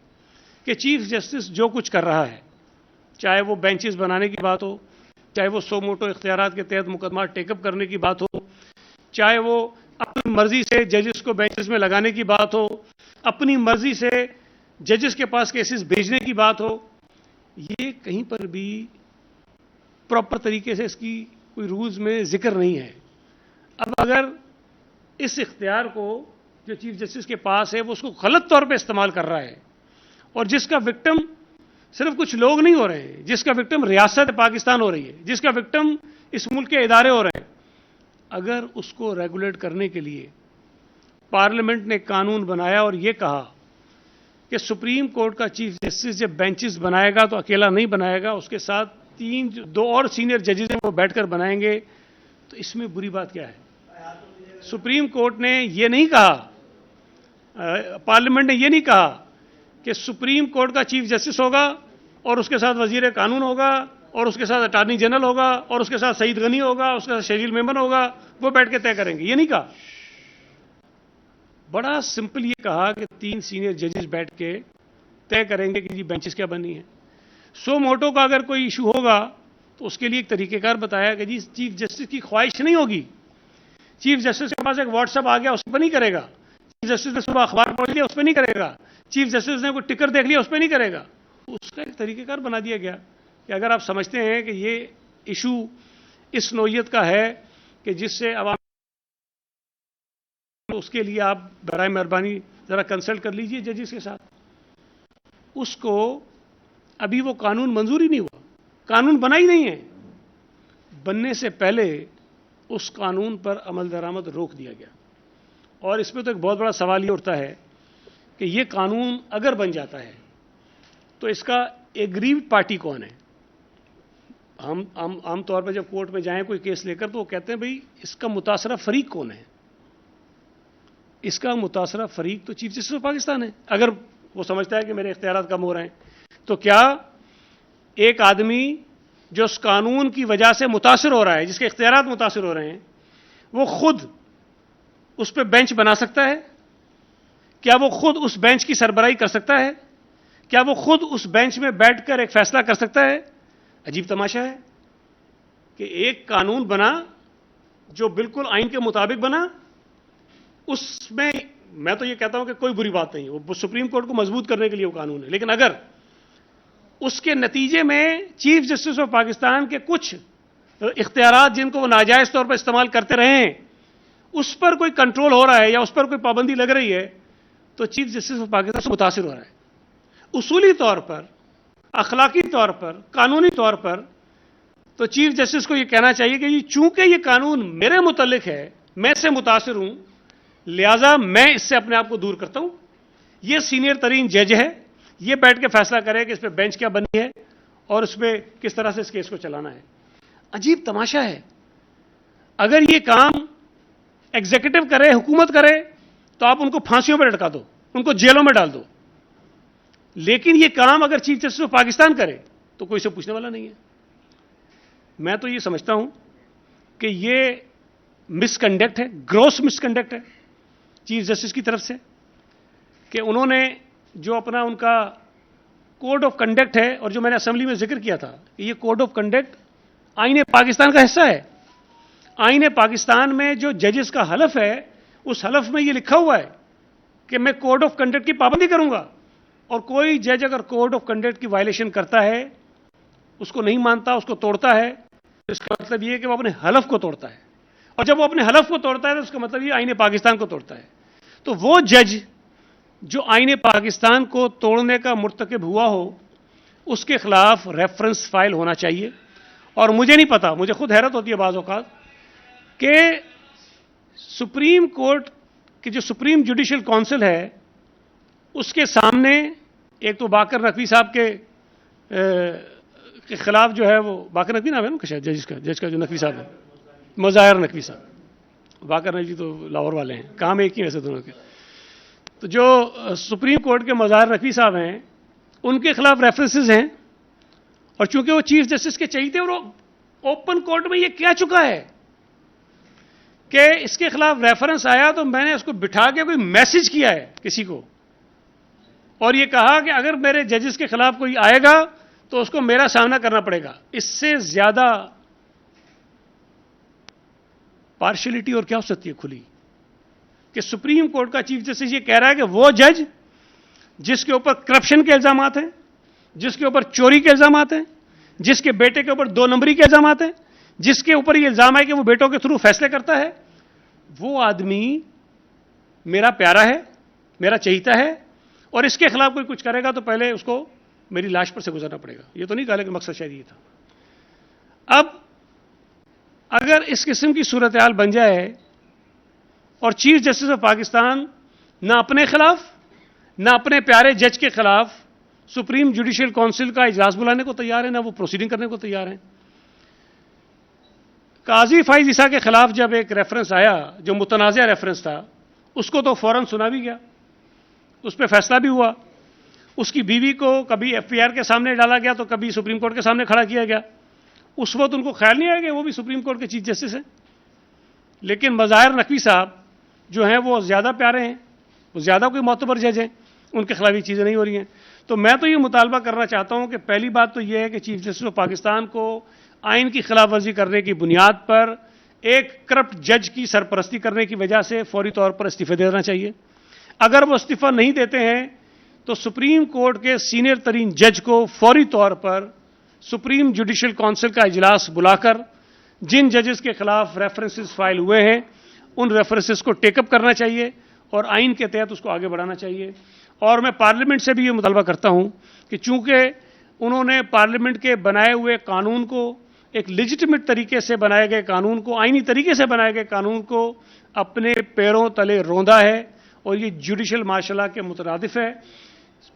کہ چیف جسٹس جو کچھ کر رہا ہے, چاہے وہ بینچز بنانے کی بات ہو, چاہے وہ سو موٹو اختیارات کے تحت مقدمات ٹیک اپ کرنے کی بات ہو, چاہے وہ اپنی مرضی سے ججز کو بینچز میں لگانے کی بات ہو، اپنی مرضی سے ججز کے پاس کیسز بھیجنے کی بات ہو، یہ کہیں پر بھی پراپر طریقے سے اس کی کوئی رولز میں ذکر نہیں ہے. اب اگر اس اختیار کو جو چیف جسٹس کے پاس ہے وہ اس کو غلط طور پہ استعمال کر رہا ہے، اور جس کا وکٹم صرف کچھ لوگ نہیں ہو رہے ہیں، جس کا وکٹم ریاست پاکستان ہو رہی ہے، جس کا وکٹم اس ملک کے ادارے ہو رہے ہیں، اگر اس کو ریگولیٹ کرنے کے لیے پارلیمنٹ نے قانون بنایا اور یہ کہا کہ سپریم کورٹ کا چیف جسٹس جب بینچز بنائے گا تو اکیلا نہیں بنائے گا، اس کے ساتھ دو اور سینئر ججز ہیں وہ بیٹھ کر بنائیں گے، تو اس میں بری بات کیا ہے؟ سپریم کورٹ نے یہ نہیں کہا، پارلیمنٹ نے یہ نہیں کہا کہ سپریم کورٹ کا چیف جسٹس ہوگا اور اس کے ساتھ وزیر قانون ہوگا اور اس کے ساتھ اٹارنی جنرل ہوگا اور اس کے ساتھ سعید غنی ہوگا، اس کے ساتھ شہریل میمن ہوگا، وہ بیٹھ کے طے کریں گے. یہ نہیں کہا. بڑا سمپل یہ کہا کہ 3 سینئر ججز بیٹھ کے طے کریں گے کہ جی بینچز کیا بنی ہے. سو موٹو کا اگر کوئی ایشو ہوگا تو اس کے لیے ایک طریقہ کار بتایا کہ جی چیف جسٹس کی خواہش نہیں ہوگی، چیف جسٹس کے پاس ایک واٹس ایپ آ گیا اس پہ نہیں کرے گا، چیف جسٹس نے صبح اخبار پڑھ لیا اس پہ نہیں کرے گا، چیف جسٹس نے کوئی ٹکر دیکھ لیا اس پہ نہیں کرے گا. اس کا ایک طریقہ کار بنا دیا گیا کہ اگر آپ سمجھتے ہیں کہ یہ ایشو اس نوعیت کا ہے کہ جس سے عوام، اس کے لیے آپ برائے مہربانی ذرا کنسلٹ کر لیجئے ججز کے ساتھ. اس کو ابھی وہ قانون منظور ہی نہیں ہوا، قانون بنا ہی نہیں ہے. بننے سے پہلے اس قانون پر عمل درآمد روک دیا گیا. اور اس میں تو ایک بہت بڑا سوال یہ اٹھتا ہے کہ یہ قانون اگر بن جاتا ہے تو اس کا ایگریوڈ پارٹی کون ہے؟ ہم عام طور پہ جب کورٹ میں جائیں کوئی کیس لے کر تو وہ کہتے ہیں بھئی اس کا متاثرہ فریق کون ہے؟ اس کا متاثرہ فریق تو چیف جسٹس آف پاکستان ہے. اگر وہ سمجھتا ہے کہ میرے اختیارات کم ہو رہے ہیں تو کیا ایک آدمی جو اس قانون کی وجہ سے متاثر ہو رہا ہے، جس کے اختیارات متاثر ہو رہے ہیں، وہ خود اس پہ بینچ بنا سکتا ہے؟ کیا وہ خود اس بینچ کی سربراہی کر سکتا ہے؟ کیا وہ خود اس بینچ میں بیٹھ کر ایک فیصلہ کر سکتا ہے؟ عجیب تماشا ہے کہ ایک قانون بنا جو بالکل آئین کے مطابق بنا، اس میں تو یہ کہتا ہوں کہ کوئی بری بات نہیں، وہ سپریم کورٹ کو مضبوط کرنے کے لیے وہ قانون ہے، لیکن اگر اس کے نتیجے میں چیف جسٹس آف پاکستان کے کچھ اختیارات جن کو وہ ناجائز طور پر استعمال کرتے رہے ہیں اس پر کوئی کنٹرول ہو رہا ہے یا اس پر کوئی پابندی لگ رہی ہے تو چیف جسٹس آف پاکستان سے متاثر ہو رہا ہے. اصولی طور پر، اخلاقی طور پر، قانونی طور پر تو چیف جسٹس کو یہ کہنا چاہیے کہ چونکہ یہ قانون میرے متعلق ہے، میں اس سے متاثر ہوں، لہذا میں اس سے اپنے آپ کو دور کرتا ہوں. یہ سینئر ترین جج ہے، یہ بیٹھ کے فیصلہ کرے کہ اس پہ بینچ کیا بنی ہے اور اس پہ کس طرح سے اس کیس کو چلانا ہے. عجیب تماشا ہے. اگر یہ کام ایگزیکٹو کرے، حکومت کرے تو آپ ان کو پھانسیوں پہ لٹکا دو، ان کو جیلوں میں ڈال دو. لیکن یہ کام اگر چیف جسٹس آف پاکستان کرے تو کوئی سے پوچھنے والا نہیں ہے. میں تو یہ سمجھتا ہوں کہ یہ مس کنڈکٹ ہے، گروس مس کنڈکٹ ہے چیف جسٹس کی طرف سے کہ انہوں نے جو اپنا ان کا کوڈ آف کنڈکٹ ہے، اور جو میں نے اسمبلی میں ذکر کیا تھا کہ یہ کوڈ آف کنڈکٹ آئین پاکستان کا حصہ ہے. آئین پاکستان میں جو ججز کا حلف ہے اس حلف میں یہ لکھا ہوا ہے کہ میں کوڈ آف کنڈکٹ کی پابندی کروں گا، اور کوئی جج اگر کوڈ آف کنڈکٹ کی وائلیشن کرتا ہے، اس کو نہیں مانتا، اس کو توڑتا ہے، تو اس کا مطلب یہ ہے کہ وہ اپنے حلف کو توڑتا ہے، اور جب وہ اپنے حلف کو توڑتا ہے تو اس کا مطلب یہ آئین پاکستان کو توڑتا ہے. تو وہ جج جو آئین پاکستان کو توڑنے کا مرتکب ہوا ہو اس کے خلاف ریفرنس فائل ہونا چاہیے. اور مجھے نہیں پتا، مجھے خود حیرت ہوتی ہے بعض اوقات کہ سپریم کورٹ کی جو سپریم جوڈیشل کونسل ہے اس کے سامنے ایک تو باقر نقوی صاحب کے خلاف جو ہے وہ باقر نقوی نام ہے نا شاید جج کا جو نقوی صاحب ہے، مظاہر نقوی صاحب، باقر نقوی تو لاہور والے ہیں، کام ایک ہی ویسے دونوں کے. تو جو سپریم کورٹ کے مظاہر نقوی صاحب ہیں ان کے خلاف ریفرنسز ہیں، اور چونکہ وہ چیف جسٹس کے چاہیے اور اوپن کورٹ میں یہ کہہ چکا ہے کہ اس کے خلاف ریفرنس آیا تو میں نے اس کو بٹھا کے کوئی میسج کیا ہے کسی کو، اور یہ کہا کہ اگر میرے ججز کے خلاف کوئی آئے گا تو اس کو میرا سامنا کرنا پڑے گا. اس سے زیادہ پارشلٹی اور کیا ہو سکتی ہے کھلی کہ سپریم کورٹ کا چیف جسٹس یہ کہہ رہا ہے کہ وہ جج جس کے اوپر کرپشن کے الزامات ہیں، جس کے اوپر چوری کے الزامات ہیں، جس کے بیٹے کے اوپر 2 نمبری کے الزامات ہیں، جس کے اوپر یہ الزام ہے کہ وہ بیٹوں کے تھرو فیصلے کرتا ہے، وہ آدمی میرا پیارا ہے، میرا چہیتا ہے، اور اس کے خلاف کوئی کچھ کرے گا تو پہلے اس کو میری لاش پر سے گزرنا پڑے گا. یہ تو نہیں کہا کہ مقصد شاید یہ تھا. اب اگر اس قسم کی صورتحال بن جائے اور چیف جسٹس آف پاکستان نہ اپنے خلاف نہ اپنے پیارے جج کے خلاف سپریم جوڈیشل کونسل کا اجلاس بلانے کو تیار ہے، نہ وہ پروسیڈنگ کرنے کو تیار ہیں. قاضی فائز عیسیٰ کے خلاف جب ایک ریفرنس آیا جو متنازع ریفرنس تھا، اس کو تو فوراً سنا بھی گیا، اس پہ فیصلہ بھی ہوا. اس کی بیوی کو کبھی ایف پی آر کے سامنے ڈالا گیا تو کبھی سپریم کورٹ کے سامنے کھڑا کیا گیا. اس وقت ان کو خیال نہیں آیا کہ وہ بھی سپریم کورٹ کے چیف جسٹس ہیں. لیکن مظاہر نقوی صاحب جو ہیں وہ زیادہ پیارے ہیں، وہ زیادہ کوئی معتبر جج ہیں، ان کے خلاف یہ چیزیں نہیں ہو رہی ہیں. تو میں تو یہ مطالبہ کرنا چاہتا ہوں کہ پہلی بات تو یہ ہے کہ چیف جسٹس آف پاکستان کو آئین کی خلاف ورزی کرنے کی بنیاد پر ایک کرپٹ جج کی سرپرستی کرنے کی وجہ سے فوری طور پر استعفے دے دینا چاہیے. اگر وہ استعفیٰ نہیں دیتے ہیں تو سپریم کورٹ کے سینئر ترین جج کو فوری طور پر سپریم جوڈیشل کونسل کا اجلاس بلا کر جن ججز کے خلاف ریفرنسز فائل ہوئے ہیں ان ریفرنسز کو ٹیک اپ کرنا چاہیے اور آئین کے تحت اس کو آگے بڑھانا چاہیے. اور میں پارلیمنٹ سے بھی یہ مطالبہ کرتا ہوں کہ چونکہ انہوں نے پارلیمنٹ کے بنائے ہوئے قانون کو، ایک لیجٹمیٹ طریقے سے بنائے گئے قانون کو، آئینی طریقے سے بنائے گئے قانون کو اپنے پیروں تلے روندا ہے اور یہ جوڈیشل مارشل لاء کے مترادف ہے.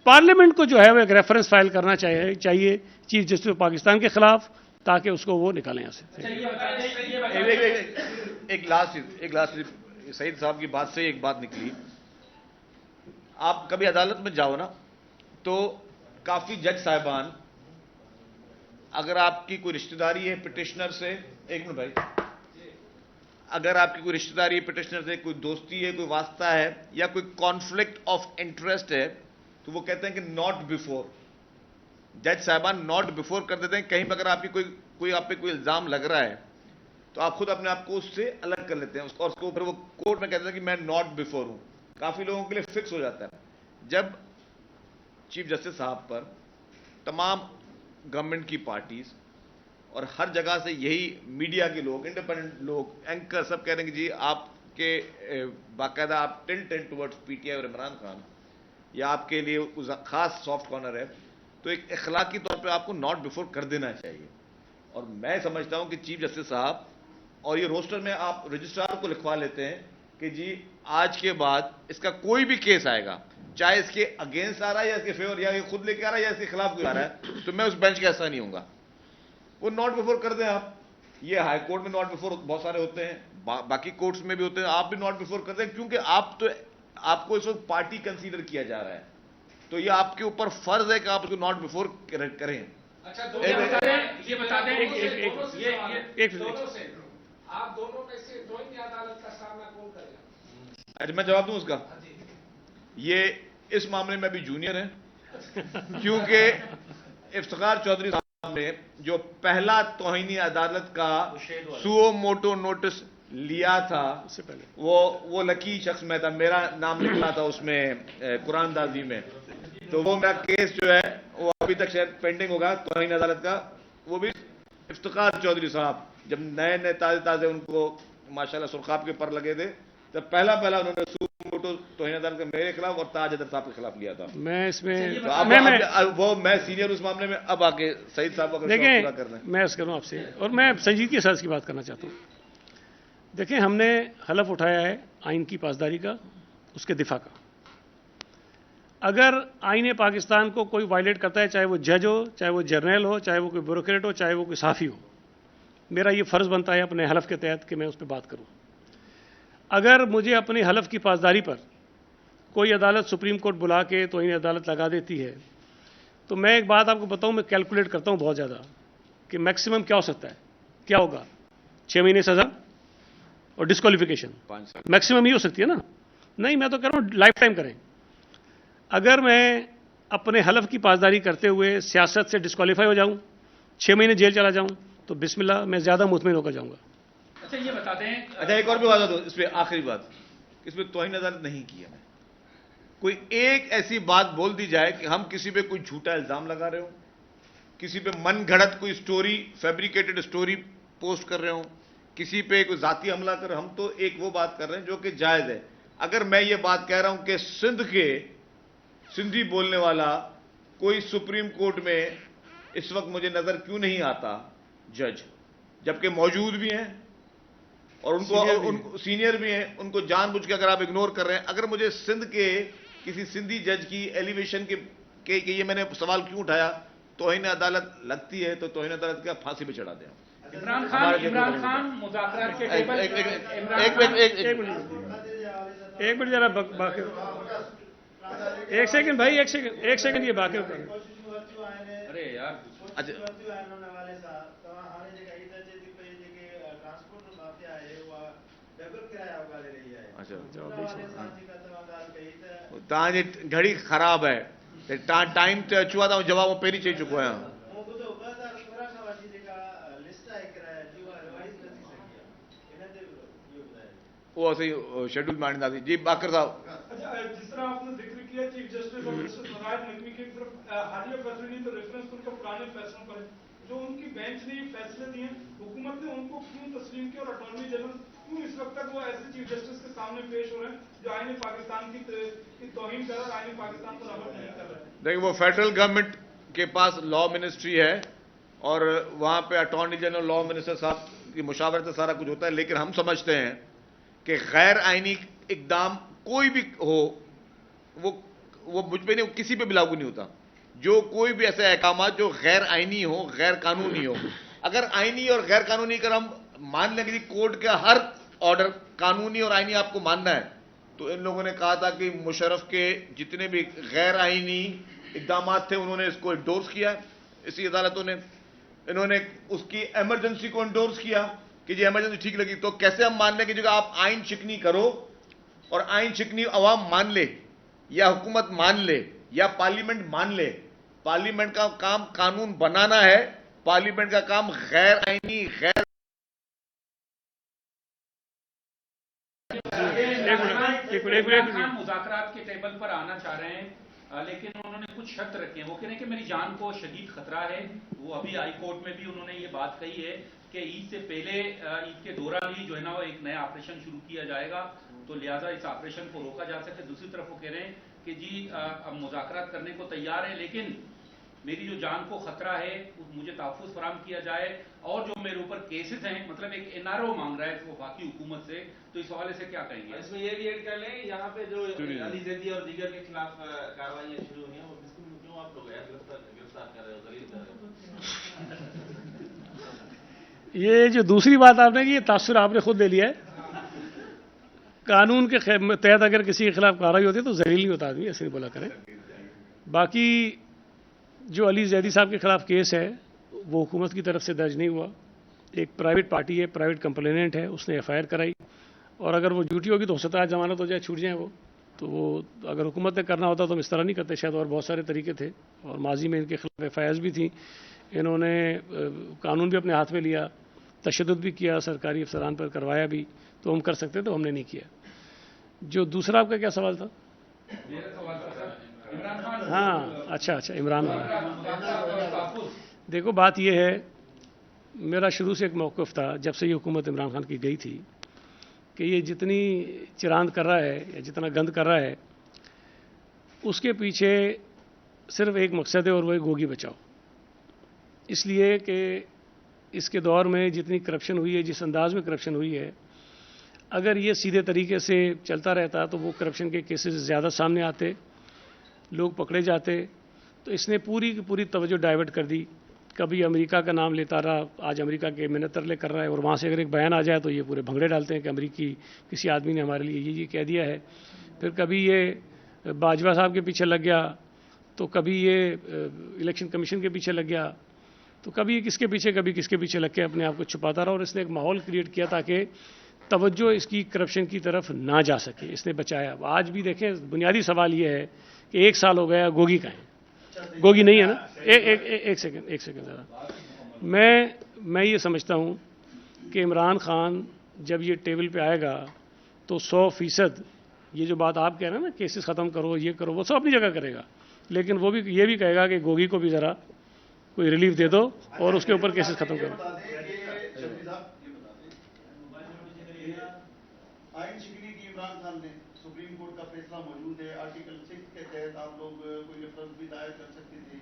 پارلیمنٹ کو جو ہے وہ ایک ریفرنس فائل کرنا چاہیے چیف جسٹس آف پاکستان کے خلاف تاکہ اس کو وہ نکالیں یہاں سے. ایک لاسٹ سعید صاحب کی بات سے ایک بات نکلی. آپ کبھی عدالت میں جاؤ نا تو کافی جج صاحبان، اگر آپ کی کوئی رشتہ داری ہے پٹیشنر سے، ایک منٹ بھائی، اگر آپ کی کوئی رشتہ داری ہے پٹیشنر سے، کوئی دوستی ہے، کوئی واسطہ ہے یا کوئی کانفلکٹ آف انٹرسٹ ہے تو وہ کہتے ہیں کہ ناٹ بیفور. جج صاحبان ناٹ بیفور کر دیتے ہیں. کہیں پہ اگر آپ کی کوئی آپ پہ کوئی الزام لگ رہا ہے تو آپ خود اپنے آپ کو اس سے الگ کر لیتے ہیں اور اس کو پھر وہ کورٹ میں کہتے ہیں کہ میں ناٹ بیفور ہوں. کافی لوگوں کے لیے فکس ہو جاتا ہے. جب چیف جسٹس صاحب پر تمام گورنمنٹ کی پارٹیز اور ہر جگہ سے یہی میڈیا کے لوگ، انڈیپینڈنٹ لوگ، اینکر سب کہہ رہے ہیں کہ جی آپ کے باقاعدہ آپ ٹن ٹورڈز پی ٹی آئی اور عمران خان یا آپ کے لیے خاص سافٹ کارنر ہے، تو ایک اخلاقی طور پہ آپ کو ناٹ بیفور کر دینا چاہیے. اور میں سمجھتا ہوں کہ چیف جسٹس صاحب اور یہ روسٹر میں آپ رجسٹرار کو لکھوا لیتے ہیں کہ جی آج کے بعد اس کا کوئی بھی کیس آئے گا، چاہے اس کے اگینسٹ آ رہا ہے یا اس کے فیور، یا یہ خود لے کے آ رہا ہے یا اس کے خلاف کوئی آ رہا ہے، تو میں اس بینچ کا ایسا نہیں ہوں گا. وہ ناٹ بیفور کر دیں آپ. یہ ہائی کورٹ میں ناٹ بیفور بہت سارے ہوتے ہیں، باقی کورٹس میں بھی ہوتے ہیں. آپ بھی ناٹ بیفور کر دیں کیونکہ آپ کو اس وقت پارٹی کنسیڈر کیا جا رہا ہے، تو یہ آپ کے اوپر فرض ہے کہ آپ اس کو ناٹ بیفور کریں. یہ بتا دیں آپ دونوں میں سے دو ہی عدالت کا سامنا کون کرے گا؟ اچھا میں جواب دوں اس کا. یہ اس معاملے میں بھی جونیئر ہیں کیونکہ افتخار چودھری صاحب نے جو پہلا توہین عدالت کا سو موٹو نوٹس لیا تھا وہ لکی شخص میں تھا، میرا نام لکھنا تھا اس میں قرآن دازی میں. تو وہ میرا کیس جو ہے وہ ابھی تک شاید پینڈنگ ہوگا توہین عدالت کا. وہ بھی افتخار چودھری صاحب جب نئے تازے ان کو ماشاءاللہ سرخاب کے پر لگے تھے تب پہلا انہوں نے سو موٹو توہین عدالت کا میرے خلاف اور تاج ادر صاحب کے خلاف لیا تھا. میں اس میں میں سینئر اس معاملے میں. اب آگے سعید صاحب کو پورا کر دیں. میں عرض کروں آپ سے اور میں سنجیدگی کے ساتھ کی بات کرنا چاہتا ہوں. دیکھیں ہم نے حلف اٹھایا ہے آئین کی پاسداری کا، اس کے دفاع کا. اگر آئین پاکستان کو کوئی وائلیٹ کرتا ہے، چاہے وہ جج ہو، چاہے وہ جرنیل ہو، چاہے وہ کوئی بیوروکریٹ ہو، چاہے وہ کوئی صحافی ہو، میرا یہ فرض بنتا ہے اپنے حلف کے تحت کہ میں اس پہ بات کروں. اگر مجھے اپنی حلف کی پاسداری پر کوئی عدالت سپریم کورٹ بلا کے توہین عدالت لگا دیتی ہے تو میں ایک بات آپ کو بتاؤں، میں کیلکولیٹ کرتا ہوں بہت زیادہ کہ میکسیمم کیا ہو سکتا ہے. کیا ہوگا؟ 6 مہینے سزا اور ڈسکوالیفیکیشن. 5 سال میکسیمم ہی ہو سکتی ہے نا. نہیں، میں تو کہہ رہا ہوں لائف ٹائم کریں. اگر میں اپنے حلف کی پاسداری کرتے ہوئے سیاست سے ڈسکوالیفائی ہو جاؤں، 6 مہینے جیل چلا جاؤں، تو بسم اللہ میں زیادہ مطمئن ہو کر جاؤں گا. اچھا یہ بتا دیں. اچھا ایک اور بھی بات ہو اس پہ آخری بات, اس پہ توہین عدالت نہیں کی ہمیں. کوئی ایک ایسی بات بول دی جائے کہ ہم کسی پہ کوئی جھوٹا الزام لگا رہے ہوں, کسی پہ من گھڑت کوئی سٹوری, فیبریکیٹڈ سٹوری پوسٹ کر رہے ہوں, کسی پہ کوئی ذاتی حملہ کر رہے ہوں, ہم تو ایک وہ بات کر رہے ہیں جو کہ جائز ہے. اگر میں یہ بات کہہ رہا ہوں کہ سندھ کے سندھی بولنے والا کوئی سپریم کورٹ میں اس وقت مجھے نظر کیوں نہیں آتا جج, جبکہ موجود بھی ہیں اور ان کو سینئر بھی ہیں, ان کو جان بوجھ کے اگر آپ اگنور کر رہے ہیں, اگر مجھے سندھ کے کسی سندھی جج کی ایلیویشن کہ یہ میں نے سوال کیوں اٹھایا, توہین عدالت لگتی ہے تو توہین عدالت کا پھانسی پہ چڑھا دیں. عمران خان مذاکرات کے ٹیبل ایک منٹ ذرا باقی, ایک سیکنڈ بھائی, ایک سیکنڈ یہ باقی. ارے یار اچھا تاجی گھڑی خراب ہے, ٹائم تے اچوا تا جواب پہری چئی چکو ہے. وہ اسی شیڈول میں آنی جی باقر صاحب. جس طرح آپ نے ذکر کیا چیف جسٹس اور جسٹس ناراض نقوی کی طرف حالیہ فیصلے نہیں تو ریفرنس ان کا پرانے فیصلوں پر ہے, جو ان کی بینچ نے یہ فیصلے دیے حکومت نے ان کو کیوں تسلیم کیا, اور اٹارنی جنرل کیوں اس وقت تک وہ ایسے چیف جسٹس کے سامنے پیش ہو رہے ہیں جو آئین پاکستان کی توہین کر رہا ہے, آئین پاکستان پر عمل نہیں کر رہے ہیں. دیکھیں وہ فیڈرل گورنمنٹ کے پاس لا منسٹری ہے اور وہاں پہ اٹارنی جنرل لا منسٹر صاحب کی مشاورت سے سارا کچھ ہوتا ہے, لیکن ہم سمجھتے ہیں کہ غیر آئینی اقدام کوئی بھی ہو وہ مجھ پہ نہیں, کسی پہ بھی لاگو نہیں ہوتا. جو کوئی بھی ایسے احکامات جو غیر آئینی ہو, غیر قانونی ہو, اگر آئینی اور غیر قانونی اگر ہم مان لیں کہ کورٹ کا ہر آرڈر قانونی اور آئینی آپ کو ماننا ہے, تو ان لوگوں نے کہا تھا کہ مشرف کے جتنے بھی غیر آئینی اقدامات تھے انہوں نے اس کو انڈورس کیا. اسی عدالتوں نے انہوں نے اس کی ایمرجنسی کو انڈورس کیا کہ جی ایمرجنسی ٹھیک لگی. تو کیسے ہم مان لیں کہ جگہ آپ آئین شکنی کرو اور آئین شکنی عوام مان لے یا حکومت مان لے یا پارلیمنٹ مان لے. پارلیمنٹ کا کام قانون بنانا ہے, پارلیمنٹ کا کام غیر آئینی غیر عمران خان مذاکرات کے ٹیبل پر آنا چاہ رہے ہیں, لیکن انہوں نے کچھ شرط رکھے ہیں. وہ کہہ رہے ہیں کہ میری جان کو شدید خطرہ ہے. وہ ابھی ہائی کورٹ میں بھی انہوں نے یہ بات کہی ہے کہ عید سے پہلے, عید کے دوران ہی جو ہے نا وہ ایک نیا آپریشن شروع کیا جائے گا, تو لہٰذا اس آپریشن کو روکا جا سکے. دوسری طرف وہ کہہ رہے ہیں کہ جی ہم مذاکرات کرنے کو تیار ہیں, لیکن میری جو جان کو خطرہ ہے مجھے تحفظ فراہم کیا جائے, اور جو میرے اوپر کیسز ہیں, مطلب ایک NRO مانگ رہا ہے وہ باقی حکومت سے, تو اس حوالے سے کیا کہیں گے؟ اس میں یہ بھی ایڈ کر لیں یہاں پہ جو علی زیدی اور دیگر کے خلاف کارروائیاں شروع ہوئی ہیں, وہ کیوں آپ لوگ گرفتار کر رہے ہو, ذلیل کر رہے ہو؟ یہ جو دوسری بات آپ نے کی, یہ تاثر آپ نے خود لے لیا ہے. قانون کے تحت اگر کسی کے خلاف کارروائی ہوتی ہے تو ذلیل نہیں ہوتا آدمی, ایسے نہیں بولا کریں. باقی جو علی زیدی صاحب کے خلاف کیس ہے وہ حکومت کی طرف سے درج نہیں ہوا, ایک پرائیویٹ پارٹی ہے, پرائیویٹ کمپلیننٹ ہے, اس نے FIR کرائی, اور اگر وہ ڈیوٹی ہوگی تو ہو سکتا ہے ضمانت ہو جائے, چھوٹ جائیں وہ. تو وہ اگر حکومت نے کرنا ہوتا تو ہم اس طرح نہیں کرتے شاید, اور بہت سارے طریقے تھے, اور ماضی میں ان کے خلاف FIRs بھی تھیں. انہوں نے قانون بھی اپنے ہاتھ میں لیا, تشدد بھی کیا, سرکاری افسران پر کروایا بھی, تو ہم کر سکتے تو ہم نے نہیں کیا. جو دوسرا آپ کا کیا سوال تھا؟ ہاں اچھا عمران خان. دیکھو بات یہ ہے, میرا شروع سے ایک موقف تھا جب سے یہ حکومت عمران خان کی گئی تھی کہ یہ جتنی چراند کر رہا ہے یا جتنا گند کر رہا ہے اس کے پیچھے صرف ایک مقصد ہے, اور وہ ہے گوگی بچاؤ. اس لیے کہ اس کے دور میں جتنی کرپشن ہوئی ہے, جس انداز میں کرپشن ہوئی ہے, اگر یہ سیدھے طریقے سے چلتا رہتا تو وہ کرپشن کے کیسز زیادہ سامنے آتے, لوگ پکڑے جاتے. تو اس نے پوری کی پوری توجہ ڈائیورٹ کر دی. کبھی امریکہ کا نام لیتا رہا, آج امریکہ کے منت ترلے کر رہا ہے, اور وہاں سے اگر ایک بیان آ جائے تو یہ پورے بھنگڑے ڈالتے ہیں کہ امریکی کسی آدمی نے ہمارے لیے یہ کہہ دیا ہے. پھر کبھی یہ باجوہ صاحب کے پیچھے لگ گیا, تو کبھی یہ الیکشن کمیشن کے پیچھے لگ گیا, تو کبھی کس کے پیچھے کبھی کس کے پیچھے لگ کے اپنے آپ کو چھپاتا رہا, اور اس نے ایک ماحول کریٹ کیا تاکہ توجہ اس کی کرپشن کی طرف نہ جا سکے. اس نے بچایا. آج بھی دیکھیں, بنیادی سوال یہ ہے کہ 1 سال ہو گیا, گوگی کہیں, گوگی نہیں ہے نا. ایک سیکنڈ ذرا. میں یہ سمجھتا ہوں کہ عمران خان جب یہ ٹیبل پہ آئے گا تو 100% یہ جو بات آپ کہہ رہے ہیں نا کیسز ختم کرو یہ کرو وہ سب اپنی جگہ کرے گا، لیکن وہ بھی یہ بھی کہے گا کہ گوگی کو بھی ذرا کوئی ریلیف دے دو اور اس کے اوپر کیسز ختم کرو۔ آئین شکنی کی عمران خان نے سپریم کورٹ کا فیصلہ موجود ہے، آرٹیکل 6 کے تحت آپ لوگ کوئی ریفرنس بھی دائر کر سکتے تھے۔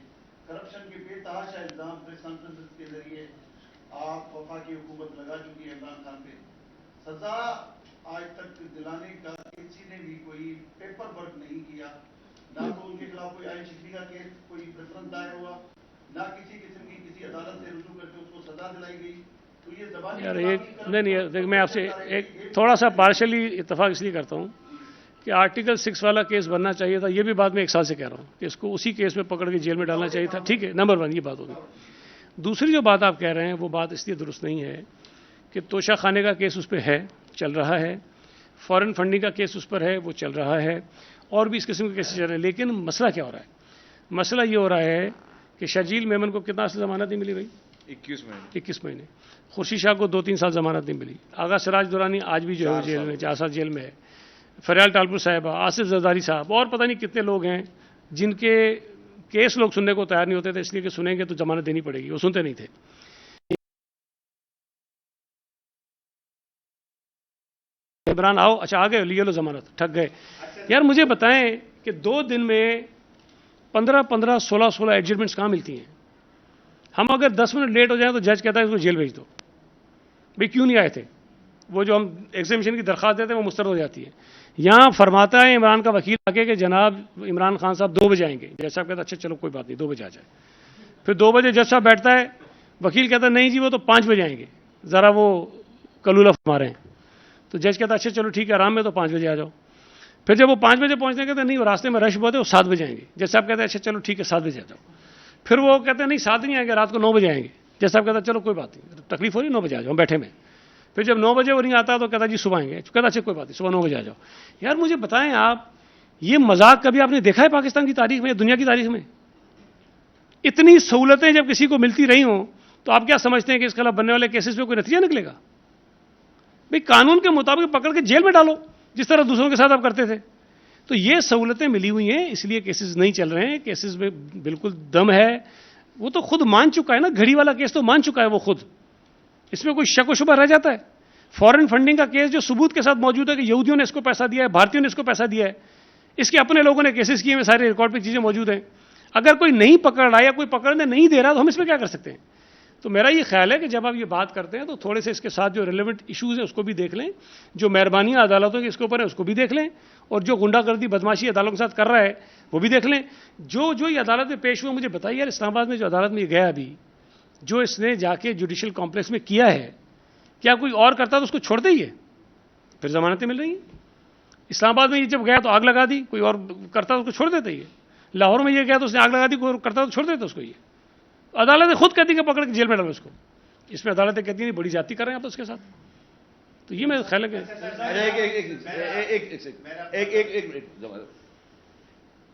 کرپشن کے بے تحاشا الزام پریس کانفرنس کے ذریعے آپ وفاقی حکومت لگا چکی ہے عمران خان پہ۔ سزا آج تک دلانے کا کسی نے بھی کوئی پیپر ورک نہیں کیا، نہ تو ان کے خلاف کوئی آئین شکنی کا کیس کوئی ریفرنس دائر ہوا، نہ کسی قسم کی کسی عدالت سے رجوع کر کے اس کو سزا دلائی گئی۔ تو یہ زبانی یار ایک نہیں دیکھ میں آپ سے ایک تھوڑا سا پارشلی اتفاق اس لیے کرتا ہوں کہ آرٹیکل 6 والا کیس بننا چاہیے تھا، یہ بھی بات میں 1 سال سے کہہ رہا ہوں کہ اس کو اسی کیس میں پکڑ کے جیل میں ڈالنا چاہیے تھا، ٹھیک ہے، نمبر 1 یہ بات ہوگی۔ دوسری جو بات آپ کہہ رہے ہیں وہ بات اس لیے درست نہیں ہے کہ توشہ خانے کا کیس اس پہ ہے، چل رہا ہے، فارن فنڈنگ کا کیس اس پر ہے، وہ چل رہا ہے، اور بھی اس قسم کے کیسز چل رہے ہیں، لیکن مسئلہ کیا ہو رہا ہے؟ مسئلہ یہ ہو رہا ہے کہ شرجیل میمن کو کتنا سال ضمانت نہیں ملی بھائی؟ 21 مہینے۔ خورشید شاہ کو 2-3 سال ضمانت نہیں ملی۔ آغا سراج دورانی آج بھی جو ہے جیل میں 4 سال جیل میں ہے۔ فریال ٹالپور صاحبہ، آصف زرداری صاحب، اور پتہ نہیں کتنے لوگ ہیں جن کے کیس لوگ سننے کو تیار نہیں ہوتے تھے، اس لیے کہ سنیں گے تو ضمانت دینی پڑے گی، وہ سنتے نہیں تھے۔ عمران آؤ، اچھا آ گئے، لیے لو ضمانت، ٹھگ گئے۔ یار مجھے بتائیں کہ 2 دن میں 15 16 ایڈجسٹمنٹس کہاں ملتی ہیں؟ ہم اگر 10 منٹ لیٹ ہو جائیں تو جج کہتا ہے اس کو جیل بھیج دو، بھئی کیوں نہیں آئے تھے؟ وہ جو ہم ایگزیمیشن کی درخواست دیتے ہیں وہ مسترد ہو جاتی ہے۔ یہاں فرماتا ہے عمران کا وکیل آ کے کہ جناب عمران خان صاحب 2 بجے آئیں گے، جج صاحب کہتا ہے اچھا چلو کوئی بات نہیں 2 بجے آ جائے۔ پھر 2 بجے جج صاحب بیٹھتا ہے، وکیل کہتا ہے نہیں جی وہ تو 5 بجے آئیں گے، ذرا وہ کلولہ فرما رہے ہیں۔ تو جج کہتا ہے اچھا چلو ٹھیک ہے آرام میں تو 5 بجے آ جاؤ۔ پھر جب وہ 5 بجے پہنچنے کہتے ہیں نہیں وہ راستے میں رش بہت ہے، وہ 7 بجے آئیں گے۔ جج صاحب کہتے ہیں اچھا چلو ٹھیک ہے 7 بجے آ جاؤ۔ پھر وہ کہتے ہیں نہیں 7 نہیں آئیں گے، رات کو 9 بجے آئیں گے۔ جج صاحب کہتا ہے چلو کوئی بات نہیں، تکلیف ہو رہی ہے 9 بجے آ جاؤ بیٹھے میں۔ پھر جب 9 بجے وہ نہیں آتا تو کہتا جی صبح آئیں گے، کہتا اچھا کوئی بات نہیں صبح 9 بجے آ جاؤ۔ یار مجھے بتائیں آپ یہ مذاق کبھی آپ نے دیکھا ہے پاکستان کی تاریخ میں، دنیا کی تاریخ میں؟ اتنی سہولتیں جب کسی کو ملتی رہی ہوں تو آپ کیا سمجھتے ہیں کہ اس خلاف بننے والے کیسز پہ کوئی نتیجہ نکلے گا؟ بھئی قانون کے مطابق پکڑ کے جیل میں ڈالو جس طرح دوسروں کے ساتھ آپ کرتے تھے۔ تو یہ سہولتیں ملی ہوئی ہیں اس لیے کیسز نہیں چل رہے ہیں، کیسز میں بالکل دم ہے۔ وہ تو خود مان چکا ہے نا، گھڑی والا کیس تو مان چکا ہے وہ خود، اس میں کوئی شک و شبہ رہ جاتا ہے؟ فارن فنڈنگ کا کیس جو ثبوت کے ساتھ موجود ہے کہ یہودیوں نے اس کو پیسہ دیا ہے، بھارتیوں نے اس کو پیسہ دیا ہے، اس کے اپنے لوگوں نے کیسز کیے ہیں، سارے ریکارڈ پہ چیزیں موجود ہیں۔ اگر کوئی نہیں پکڑ رہا یا کوئی پکڑنے نہیں دے رہا تو ہم اس میں کیا کر سکتے ہیں؟ تو میرا یہ خیال ہے کہ جب آپ یہ بات کرتے ہیں تو تھوڑے سے اس کے ساتھ جو ریلیونٹ ایشوز ہیں اس کو بھی دیکھ لیں، جو مہربانیاں عدالتوں کے اس کے اوپر ہیں اس کو بھی دیکھ لیں، اور جو غنڈہ گردی بدماشی عدالتوں کے ساتھ کر رہا ہے وہ بھی دیکھ لیں۔ جو یہ عدالت میں پیش ہوئے، مجھے بتائیے یار اسلام آباد میں جو عدالت میں یہ گیا ابھی، جو اس نے جا کے جوڈیشل کمپلیکس میں کیا ہے، کیا کوئی اور کرتا تو اس کو چھوڑ دے ہی ہے؟ پھر ضمانتیں مل رہی ہیں۔ اسلام آباد میں یہ جب گیا تو آگ لگا دی، کوئی اور کرتا تو اس کو چھوڑ دیتے ہی ہے۔ لاہور میں یہ گیا تو اس نے آگ لگا دی، کوئی اور کرتا تو چھوڑ دیتے اس کو۔ یہ عدالتیں خود کہتی کہ پکڑ کے جیل میں ڈالو اس کو، اس میں عدالتیں کہتی ہیں بڑی زیادتی کر رہے ہیں آپ اس کے ساتھ۔ تو یہ میرا خیال ہے کہ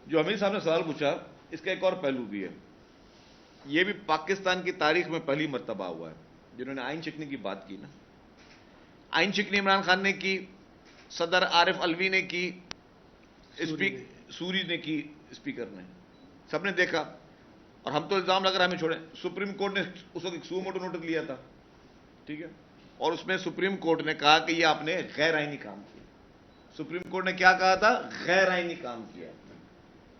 جو امیر صاحب نے سوال پوچھا اس کا ایک اور پہلو بھی ہے، یہ بھی پاکستان کی تاریخ میں پہلی مرتبہ ہوا ہے جنہوں نے آئین شکنی کی بات کی نا۔ آئین شکنی عمران خان نے کی، صدر عارف الوی نے کی، سوری نے کی، اسپیکر نے، سب نے دیکھا، اور ہم تو الزام لگ رہا ہمیں چھوڑیں۔ سپریم کورٹ نے اس وقت ایک سو موٹو نوٹس لیا تھا، ٹھیک ہے، اور اس میں سپریم کورٹ نے کہا کہ یہ آپ نے غیر آئینی کام کیا۔ سپریم کورٹ نے کیا کہا تھا؟ غیر آئینی کام کیا۔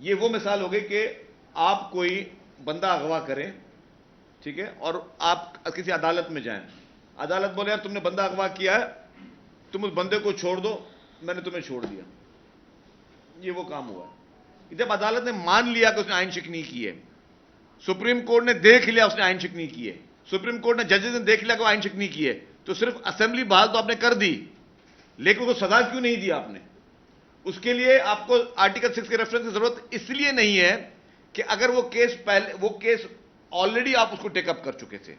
یہ وہ مثال ہو گئی کہ آپ کوئی بندہ اغوا کریں، ٹھیک ہے، اور آپ کسی عدالت میں جائیں، عدالت بولے یار تم نے بندہ اغوا کیا ہے، تم اس بندے کو چھوڑ دو، میں نے تمہیں چھوڑ دیا۔ یہ وہ کام ہوا ہے جب عدالت نے مان لیا کہ اس نے آئین شکنی کی ہے، سپریم کورٹ نے دیکھ لیا اس نے آئین شکنی کی ہے، سپریم کورٹ نے ججز نے دیکھ لیا کہ وہ آئین شکنی کی ہے، تو صرف اسمبلی بحال تو آپ نے کر دی، لیکن وہ سزا کیوں نہیں دی آپ نے؟ اس کے لیے آپ کو آرٹیکل 6 کے ریفرنس کی ضرورت اس لیے نہیں ہے کہ اگر وہ کیس آلریڈی آپ اس کو ٹیک اپ کر چکے تھے،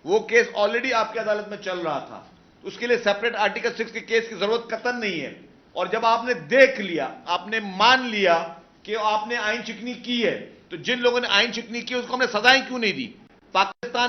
وہ کیس آلریڈی آپ کی عدالت میں چل رہا تھا، اس کے لیے سیپریٹ آرٹیکل 6 کے کیس کی ضرورت قطعاً نہیں ہے۔ اور جب آپ نے دیکھ لیا، آپ نے مان لیا کہ آپ نے آئین شکنی کی ہے، تو جن لوگوں نے آئین شکنی کی اس کو ہم نے سزائیں کیوں نہیں دی؟ پاکستان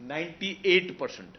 98%।